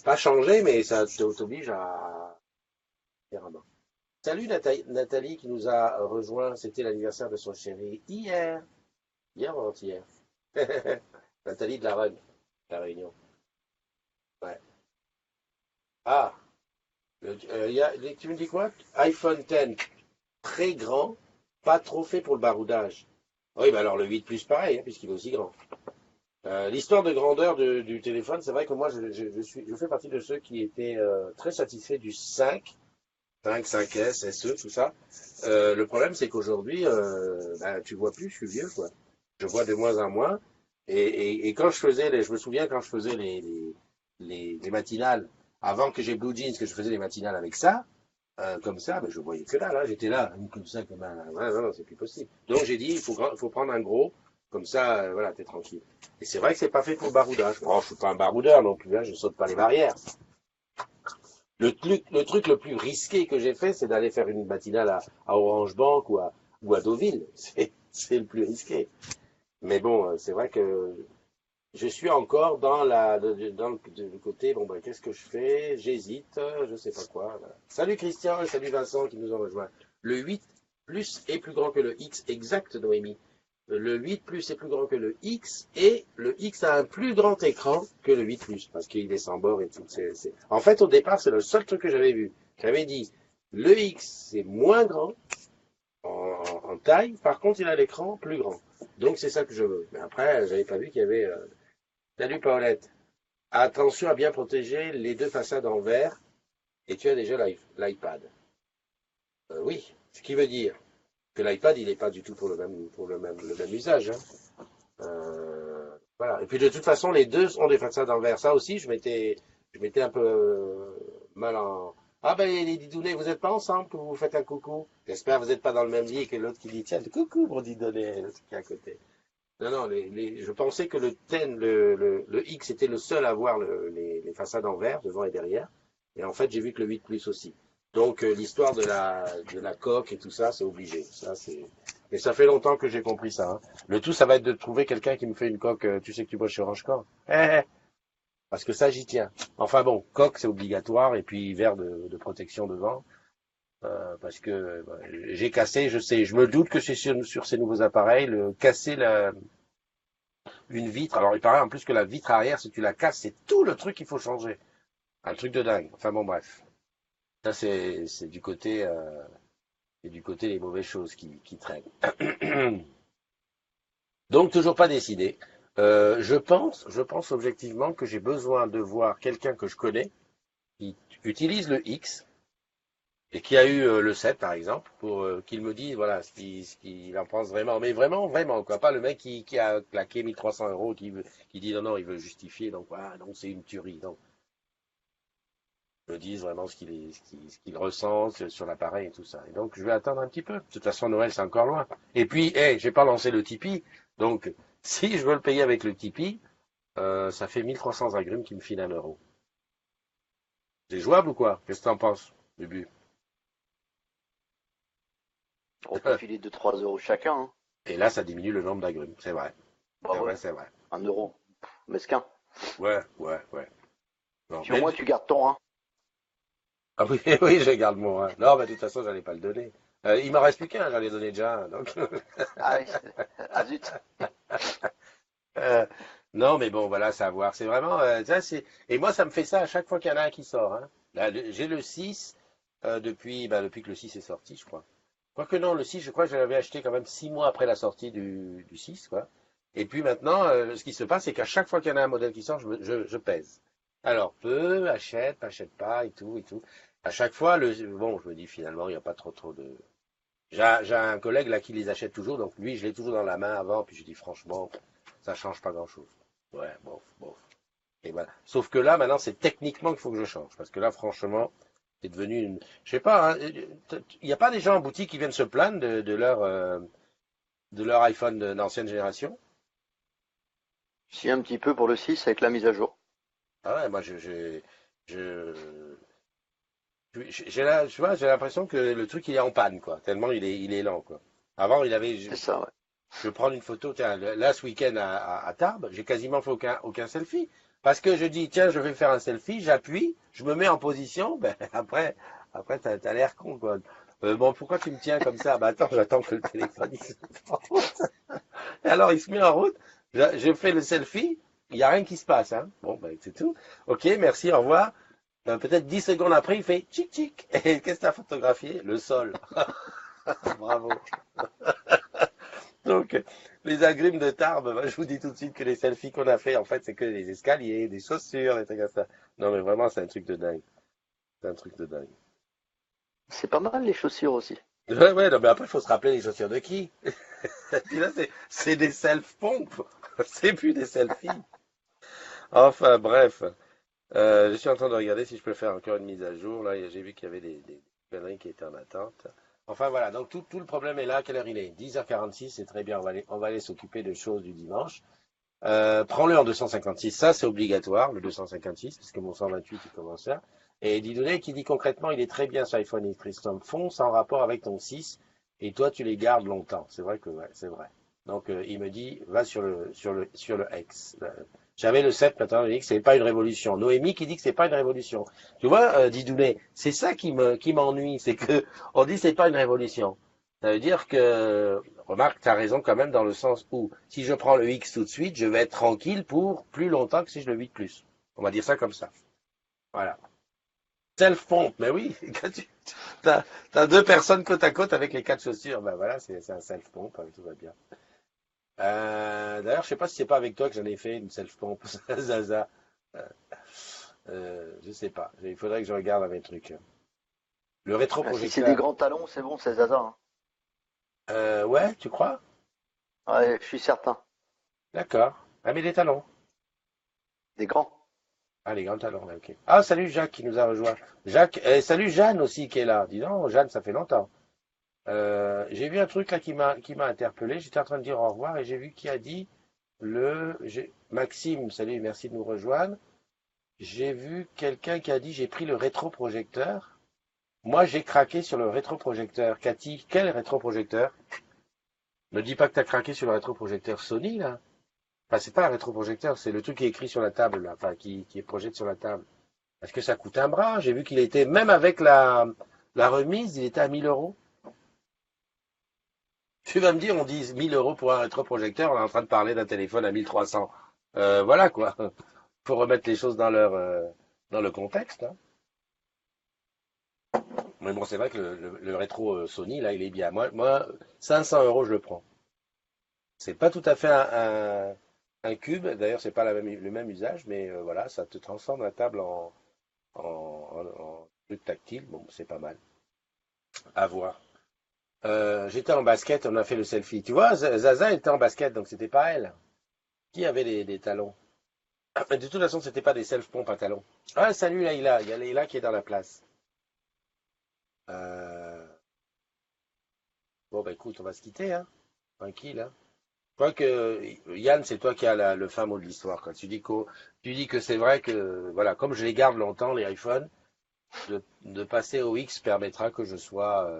A: pas changer, mais ça t'oblige à faire un. Salut Nathalie qui nous a rejoint, c'était l'anniversaire de son chéri hier, hier ou avant-hier. Nathalie de la Réunion. Ouais. Ah, tu me dis quoi? iPhone X, très grand, pas trop fait pour le baroudage. Oui, bah alors le 8 Plus pareil, hein, puisqu'il est aussi grand. L'histoire de grandeur du téléphone, c'est vrai que moi je fais partie de ceux qui étaient très satisfaits du 5S, SE, tout ça. Le problème c'est qu'aujourd'hui, bah, tu vois plus, je suis vieux quoi. Je vois de moins en moins. Et quand je me souviens quand je faisais les matinales, avant que j'ai Blue Jeans, que je faisais les matinales avec ça, comme ça, ben, je voyais que là, j'étais là, comme ça, comme un, ouais, non, c'est plus possible. Donc j'ai dit, il faut prendre un gros, comme ça, voilà, t'es tranquille. Et c'est vrai que c'est pas fait pour le baroudage. Bon, je suis pas un baroudeur non plus, hein, je saute pas les barrières. Le truc le plus risqué que j'ai fait, c'est d'aller faire une matinale à Orange Bank ou à Deauville. C'est le plus risqué. Mais bon, c'est vrai que je suis encore dans le côté, bon ben qu'est-ce que je fais? J'hésite, je sais pas quoi. Voilà. Salut Christian et salut Vincent qui nous ont rejoints. Le 8 Plus est plus grand que le X, exact Noémie. Le 8 Plus est plus grand que le X et le X a un plus grand écran que le 8 Plus parce qu'il est sans bord et tout. En fait, au départ, c'est le seul truc que j'avais vu. J'avais dit, le X c'est moins grand en taille, par contre il a l'écran plus grand. Donc c'est ça que je veux. Mais après, j'avais pas vu qu'il y avait... Salut Paulette. Attention à bien protéger les deux façades en verre et tu as déjà l'iPad. Oui, ce qui veut dire que l'iPad il n'est pas du tout pour le même usage. Hein. Voilà. Et puis de toute façon les deux ont des façades en verre. Ça aussi je m'étais un peu mal en. Ah ben les didounets, vous n'êtes pas ensemble que vous faites un coucou. J'espère que vous n'êtes pas dans le même lit que l'autre qui dit tiens coucou mon didonnet, l'autre qui est à côté. Non, non, je pensais que le X était le seul à avoir les façades en verre, devant et derrière. Et en fait, j'ai vu que le 8 Plus aussi. Donc, l'histoire de la coque et tout ça, c'est obligé. Mais ça fait longtemps que j'ai compris ça. Hein. Le tout, ça va être de trouver quelqu'un qui me fait une coque, tu sais que tu vois chez Orange-Core. Parce que ça, j'y tiens. Enfin bon, coque, c'est obligatoire, et puis verre de protection devant. Parce que j'ai cassé, je sais, je me doute que c'est sur ces nouveaux appareils, casser une vitre. Alors il paraît en plus que la vitre arrière, si tu la casses, c'est tout le truc qu'il faut changer. Un truc de dingue. Enfin bon bref. Ça c'est du côté des mauvaises choses qui traînent. Donc toujours pas décidé. Je pense objectivement que j'ai besoin de voir quelqu'un que je connais qui utilise le X et qui a eu le 7 par exemple pour qu'il me dise voilà ce qu'il en pense vraiment, mais vraiment vraiment quoi, pas le mec qui a claqué 1300 euros qui dit non non il veut justifier donc voilà donc c'est une tuerie donc me dise vraiment ce qu'il ressent sur l'appareil et tout ça et donc je vais attendre un petit peu de toute façon Noël c'est encore loin et puis j'ai pas lancé le Tipeee donc si je veux le payer avec le Tipeee ça fait 1300 agrumes qui me filent 1 euro. C'est jouable ou quoi? Qu'est-ce que t'en penses Bubu?
E: On peut filer 2-3 € chacun. Hein.
A: Et là ça diminue le nombre d'agrumes, c'est vrai.
E: Bah
A: C'est
E: ouais,
A: vrai, c'est vrai.
E: 1 euro. Mesquin.
A: Ouais, ouais, ouais. Non,
E: Puis au moins tu gardes ton 1.
A: Ah oui, oui, je garde mon 1. Non, mais de toute façon, j'allais pas le donner. Il m'en reste plus qu'un, j'en ai donné déjà un. Donc...
E: Ah oui. Ah zut.
A: Euh, non, mais bon, voilà, c'est à voir. C'est vraiment. Et moi, ça me fait ça à chaque fois qu'il y en a un qui sort. Hein. Là, j'ai le 6 depuis que le 6 est sorti, je crois. Quoique non, le 6, je crois que je l'avais acheté quand même 6 mois après la sortie du 6, quoi. Et puis maintenant, ce qui se passe, c'est qu'à chaque fois qu'il y en a un modèle qui sort, je pèse. Alors, achète pas, et tout, et tout. À chaque fois, bon, je me dis finalement, il n'y a pas trop de. J'ai un collègue là qui les achète toujours, donc lui, je l'ai toujours dans la main avant, puis je dis franchement, ça change pas grand-chose. Ouais, bof, bof. Et voilà. Sauf que là, maintenant, c'est techniquement qu'il faut que je change, parce que là, franchement, c'est devenu une. Je sais pas, hein, il n'y a pas des gens en boutique qui viennent se plaindre de leur iPhone d'ancienne génération.
E: Si un petit peu pour le 6 avec la mise à jour.
A: Ah ouais, moi, tu vois, j'ai l'impression que le truc il est en panne, quoi. Tellement il est lent, quoi. Avant, il avait,
E: C'est ça, ouais.
A: Je vais prendre une photo, tiens, là, ce week-end à Tarbes, j'ai quasiment fait aucun selfie. Parce que je dis, tiens, je vais faire un selfie, j'appuie, je me mets en position, ben, après, t'as l'air con, quoi. Bon, pourquoi tu me tiens comme ça? Bah, attends, j'attends que le téléphone, il se mette en route. Et alors, il se met en route, je fais le selfie, il n'y a rien qui se passe, hein. Bon, ben, c'est tout. Ok, merci, au revoir. Peut-être 10 secondes après, il fait tchic tchic. Et qu'est-ce que t'as photographié? Le sol. Bravo. Donc, les agrumes de Tarbes, bah, je vous dis tout de suite que les selfies qu'on a fait, en fait, c'est que des escaliers, des chaussures, des trucs comme ça. Non, mais vraiment, c'est un truc de dingue. C'est un truc de dingue.
E: C'est pas mal les chaussures aussi.
A: Ouais, ouais, non, mais après, il faut se rappeler les chaussures de qui? Et puis là, c'est des self-pompes. C'est plus des selfies. Enfin, bref. Je suis en train de regarder si je peux faire encore une mise à jour. Là, j'ai vu qu'il y avait des conneries qui étaient en attente. Enfin, voilà. Donc, tout le problème est là. Quelle heure il est? 10h46. C'est très bien. On va aller s'occuper de choses du dimanche. Prends-le en 256. Ça, c'est obligatoire, le 256, parce que mon 128, il commence là. Et Dieudonné qui dit concrètement, il est très bien sur iPhone X Tristan Fond, en rapport avec ton 6. Et toi, tu les gardes longtemps. C'est vrai que, ouais, c'est vrai. Donc, il me dit, va sur le X. J'avais le 7, maintenant le X, c'est pas une révolution. Noémie qui dit que c'est pas une révolution. Tu vois, Didounet, c'est ça qui m'ennuie, c'est que on dit c'est pas une révolution. Ça veut dire que, remarque, tu as raison quand même dans le sens où, si je prends le X tout de suite, je vais être tranquille pour plus longtemps que si je le 8 plus. On va dire ça comme ça. Voilà. Self-pompe, mais oui, quand t'as deux personnes côte à côte avec les quatre chaussures, ben voilà, c'est un self-pompe, tout va bien. D'ailleurs, je sais pas si c'est pas avec toi que j'en ai fait une self-pompe, Zaza. Je sais pas. Il faudrait que je regarde à mes trucs. Le
E: Ah, si c'est des
A: rétroprojecteur.
E: grands talons, c'est bon, c'est Zaza. Hein.
A: Ouais, tu crois?
E: Ouais, je suis certain.
A: D'accord. Ah, mais les talons.
E: Des grands.
A: Ah, les grands talons, là, ok. Ah, salut Jacques qui nous a rejoint. Jacques, salut Jeanne aussi qui est là. Dis donc, Jeanne, ça fait longtemps. J'ai vu un truc là qui m'a interpellé. J'étais en train de dire au revoir et j'ai vu qui a dit Maxime, salut, merci de nous rejoindre. J'ai vu quelqu'un qui a dit j'ai pris le rétroprojecteur. Moi, j'ai craqué sur le rétroprojecteur. Cathy, quel rétroprojecteur? Ne dis pas que t'as craqué sur le rétroprojecteur Sony, là. Enfin, c'est pas un rétroprojecteur, c'est le truc qui est écrit sur la table, là. Enfin, qui est projeté sur la table. Est-ce que ça coûte un bras? J'ai vu qu'il était, même avec la remise, il était à 1000 euros. Tu vas me dire, on dit 1000 euros pour un rétroprojecteur, on est en train de parler d'un téléphone à 1300. Voilà, quoi. Faut remettre les choses dans le contexte, hein. Mais bon, c'est vrai que le rétro Sony, là, il est bien. Moi, 500 euros, je le prends. C'est pas tout à fait un cube. D'ailleurs, c'est pas le même usage, mais voilà, ça te transforme la table en truc tactile. Bon, c'est pas mal. À voir. J'étais en basket, on a fait le selfie. Tu vois, Zaza était en basket, donc c'était pas elle. Qui avait des talons? Ah, mais de toute façon, c'était pas des self-pompes à talons. Ah, salut Laïla, il y a Laïla qui est dans la place. Euh, Bon, bah écoute, on va se quitter, hein. Tranquille, hein. Je crois que Yann, c'est toi qui as le fin mot de l'histoire, quoi. Tu dis que c'est vrai que, voilà, comme je les garde longtemps, les iPhones, de passer au X permettra que je sois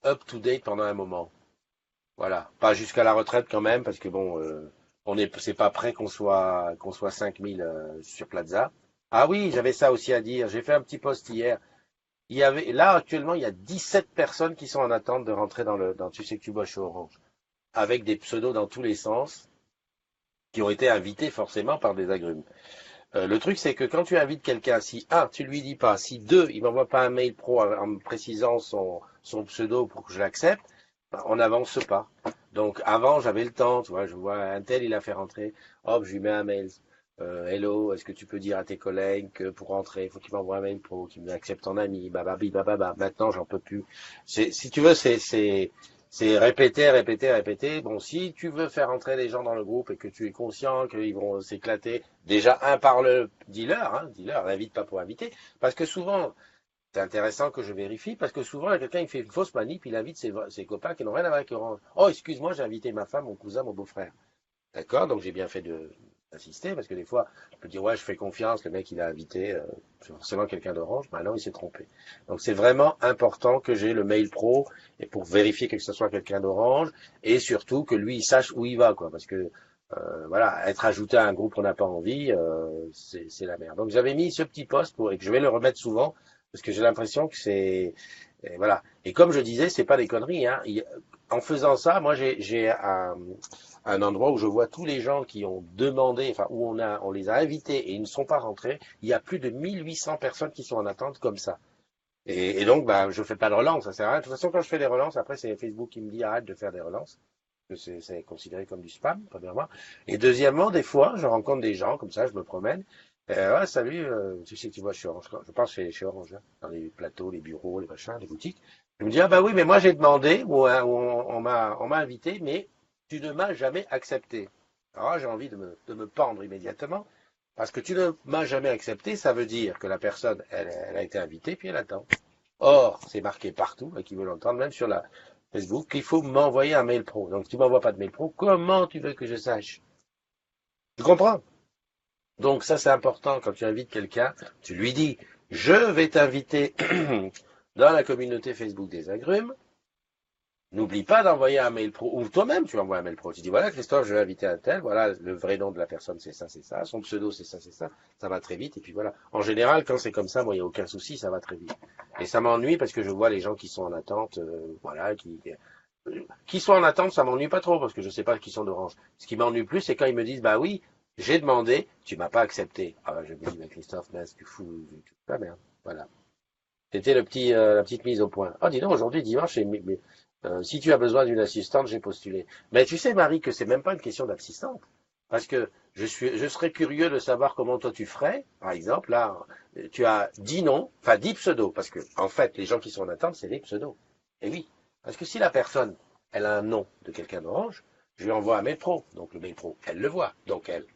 A: up to date pendant un moment. Voilà. Pas jusqu'à la retraite quand même, parce que bon, c'est pas prêt qu'on soit 5000 sur Plaza. Ah oui, j'avais ça aussi à dire. J'ai fait un petit post hier. Là, actuellement, il y a 17 personnes qui sont en attente de rentrer dans Tu sais que tu bois chez Orange. Avec des pseudos dans tous les sens, qui ont été invités forcément par des agrumes. Le truc, c'est que quand tu invites quelqu'un, si un, tu lui dis pas, si deux, il m'envoie pas un mail pro en me précisant son pseudo pour que je l'accepte, on n'avance pas. Donc avant, j'avais le temps, tu vois, je vois un tel, il a fait rentrer, hop, je lui mets un mail. Hello, est-ce que tu peux dire à tes collègues que pour rentrer, il faut qu'ils m'envoient un mail pro, qu'ils m'acceptent en ami, bababi, bababa. Maintenant, j'en peux plus. Si tu veux, c'est répéter, répéter, répéter. Bon, si tu veux faire entrer les gens dans le groupe et que tu es conscient qu'ils vont s'éclater, déjà, dis-leur, n'invite pas pour inviter. Parce que souvent, c'est intéressant que je vérifie, parce que souvent, il y a quelqu'un qui fait une fausse manip, il invite ses copains qui n'ont rien à voir avec Orange. Oh, excuse-moi, j'ai invité ma femme, mon cousin, mon beau-frère. D'accord? Donc j'ai bien fait insister, parce que des fois, je peux dire, ouais, je fais confiance, le mec, il a invité c'est forcément quelqu'un d'Orange, bah non, il s'est trompé. Donc, c'est vraiment important que j'ai le mail pro, et pour vérifier que ce soit quelqu'un d'Orange, et surtout que lui, il sache où il va, quoi, parce que, voilà, être ajouté à un groupe qu'on n'a pas envie, c'est la merde. Donc, j'avais mis ce petit post et que je vais le remettre souvent, parce que j'ai l'impression que et voilà. Et comme je disais, c'est pas des conneries, hein. En faisant ça, moi, j'ai un endroit où je vois tous les gens qui ont demandé, enfin où on les a invités et ils ne sont pas rentrés. Il y a plus de 1800 personnes qui sont en attente comme ça. Et donc, bah, je fais pas de relance, ça sert à rien. De toute façon, quand je fais des relances, après c'est Facebook qui me dit arrête de faire des relances, que c'est considéré comme du spam, premièrement. Et deuxièmement, des fois, je rencontre des gens comme ça, je me promène. Ouais, salut, tu sais, tu vois, je suis Orange, je pense que chez Orange, hein, dans les plateaux, les bureaux, les machins, les boutiques. Je me dis ah bah oui, mais moi j'ai demandé, ou on m'a invité, mais tu ne m'as jamais accepté. Alors j'ai envie de me pendre immédiatement, parce que tu ne m'as jamais accepté, ça veut dire que la personne, elle a été invitée, puis elle attend. Or, c'est marqué partout, et qui veut l'entendre, même sur la Facebook, qu'il faut m'envoyer un mail pro. Donc, si tu m'envoies pas de mail pro, comment tu veux que je sache? Tu comprends? Donc, ça, c'est important. Quand tu invites quelqu'un, tu lui dis, je vais t'inviter dans la communauté Facebook des agrumes. N'oublie pas d'envoyer un mail pro, ou toi-même tu envoies un mail pro. Tu dis voilà Christophe, je vais inviter un tel, voilà le vrai nom de la personne c'est ça, son pseudo c'est ça va très vite et puis voilà. En général quand c'est comme ça, moi il n'y a aucun souci, ça va très vite. Et ça m'ennuie parce que je vois les gens qui sont en attente, voilà, qui sont en attente, ça m'ennuie pas trop parce que je sais pas qui sont d'Orange. Ce qui m'ennuie plus c'est quand ils me disent bah oui, j'ai demandé, tu m'as pas accepté. Ah bah, je me dis bah Christophe, mince, tu fous la merde, voilà. C'était la petite mise au point. Oh, dis donc, aujourd'hui, dimanche, si tu as besoin d'une assistante, j'ai postulé. Mais tu sais, Marie, que c'est même pas une question d'assistante. Parce que je serais curieux de savoir comment toi tu ferais. Par exemple, là, tu as 10 noms, enfin 10 pseudos, parce que, en fait, les gens qui sont en attente, c'est les pseudos. Et oui. Parce que si la personne, elle a un nom de quelqu'un d'Orange, je lui envoie un mail pro. Donc le mail pro, elle le voit. Donc elle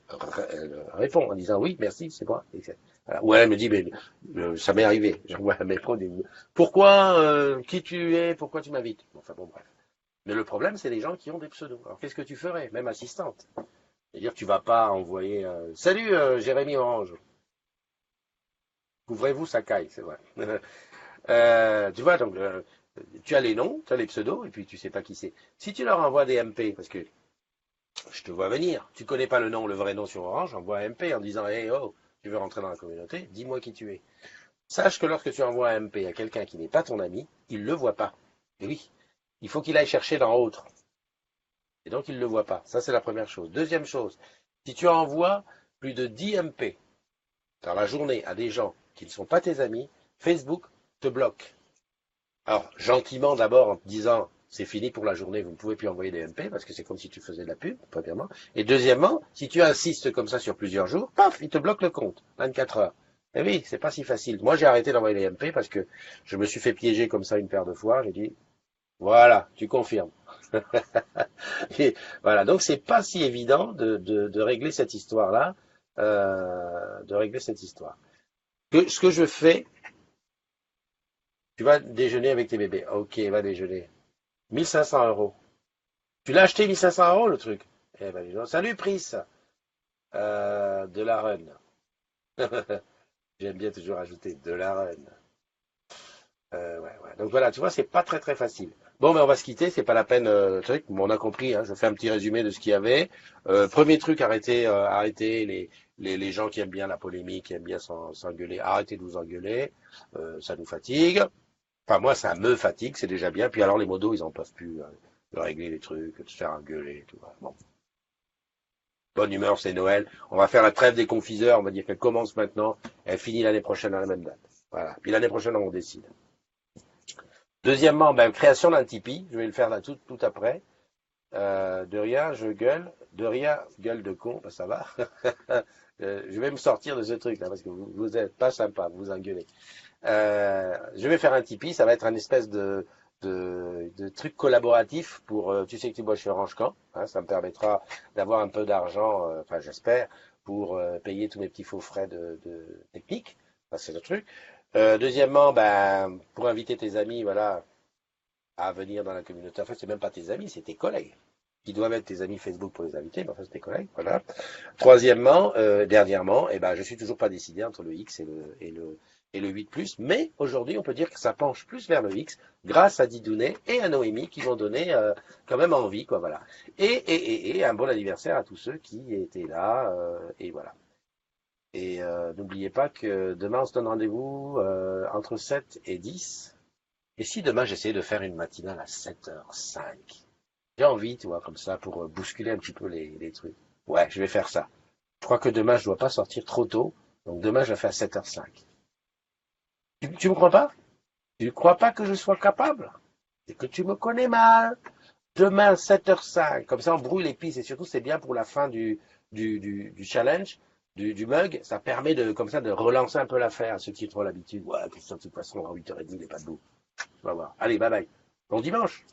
A: répond en disant oui, merci, c'est moi. Voilà. Ou elle me dit, mais ça m'est arrivé. J'envoie un mail pro, pourquoi, qui tu es, pourquoi tu m'invites. Enfin bon, bref. Mais le problème, c'est les gens qui ont des pseudos. Alors qu'est-ce que tu ferais, même assistante? C'est-à-dire que tu vas pas envoyer salut Jérémy Orange. Couvrez-vous, ça caille, c'est vrai. Tu vois, donc tu as les noms, tu as les pseudos, et puis tu sais pas qui c'est. Si tu leur envoies des MP, parce que je te vois venir, tu connais pas le nom, le vrai nom sur Orange, envoie un MP en disant hey oh, tu veux rentrer dans la communauté, dis-moi qui tu es. Sache que lorsque tu envoies un MP à quelqu'un qui n'est pas ton ami, il ne le voit pas. Et oui, il faut qu'il aille chercher dans autre. Et donc il ne le voit pas. Ça, c'est la première chose. Deuxième chose, si tu envoies plus de 10 MP dans la journée à des gens qui ne sont pas tes amis, Facebook te bloque. Alors, gentiment d'abord en te disant, c'est fini pour la journée, vous ne pouvez plus envoyer des MP, parce que c'est comme si tu faisais de la pub, premièrement. Et deuxièmement, si tu insistes comme ça sur plusieurs jours, paf, il te bloque le compte, 24 heures. Eh oui, c'est pas si facile. Moi, j'ai arrêté d'envoyer les MP parce que je me suis fait piéger comme ça une paire de fois. J'ai dit, voilà, tu confirmes. Et voilà, donc c'est pas si évident de régler cette histoire-là, de régler cette histoire. Ce que je fais, tu vas déjeuner avec tes bébés. Ok, va déjeuner. 1500 euros. Tu l'as acheté 1500 euros le truc. Eh ben, dis donc, salut Pris, de la run. J'aime bien toujours ajouter de la run. Ouais. Donc voilà, tu vois, c'est pas très très facile. Bon, mais on va se quitter, c'est pas la peine. Truc, on a compris. Hein, je fais un petit résumé de ce qu'il y avait. Premier truc, arrêtez les gens qui aiment bien la polémique, qui aiment bien s'engueuler. Arrêtez de vous engueuler, ça nous fatigue. Enfin, moi, ça me fatigue, c'est déjà bien. Puis alors, les modos, ils en peuvent plus de régler les trucs, de se faire engueuler, tout. Bon. Bonne humeur, c'est Noël. On va faire la trêve des confiseurs. On va dire qu'elle commence maintenant. Elle finit l'année prochaine à la même date. Voilà. Puis l'année prochaine, on décide. Deuxièmement, création d'un Tipeee. Je vais le faire là tout après. De rien, je gueule. De rien, gueule de con. Ben, ça va. Je vais me sortir de ce truc là parce que vous êtes pas sympa, vous engueulez. Je vais faire un Tipeee. Ça va être un espèce de trucs collaboratifs pour, tu sais que tu bois chez Orange Camp, hein, ça me permettra d'avoir un peu d'argent, enfin j'espère, pour payer tous mes petits faux frais de technique, ça c'est le truc. Deuxièmement, pour inviter tes amis, voilà, à venir dans la communauté, en fait c'est même pas tes amis, c'est tes collègues. qui doivent être tes amis Facebook pour les inviter, mais enfin c'est tes collègues, voilà. Troisièmement, dernièrement, eh ben, je suis toujours pas décidé entre le X et le 8+, mais aujourd'hui on peut dire que ça penche plus vers le X, grâce à Didounet et à Noémie qui vont donner quand même envie, quoi, voilà. Et un bon anniversaire à tous ceux qui étaient là, et voilà. Et n'oubliez pas que demain on se donne rendez-vous entre 7 et 10. Et si demain j'essayais de faire une matinale à 7h05, j'ai envie, tu vois, comme ça, pour bousculer un petit peu les trucs. Ouais, je vais faire ça. Je crois que demain je dois pas sortir trop tôt, donc demain je vais faire 7h05. Tu me crois pas? Tu ne crois pas que je sois capable? C'est que tu me connais mal. Demain 7h05, comme ça on brouille les pistes et surtout c'est bien pour la fin du challenge. Du mug, ça permet de, comme ça, de relancer un peu l'affaire à ceux qui ont trop l'habitude. Ouais, Christian, de toute façon, à 8h30, il n'est pas debout. On va voir. Allez, bye bye. Bon dimanche.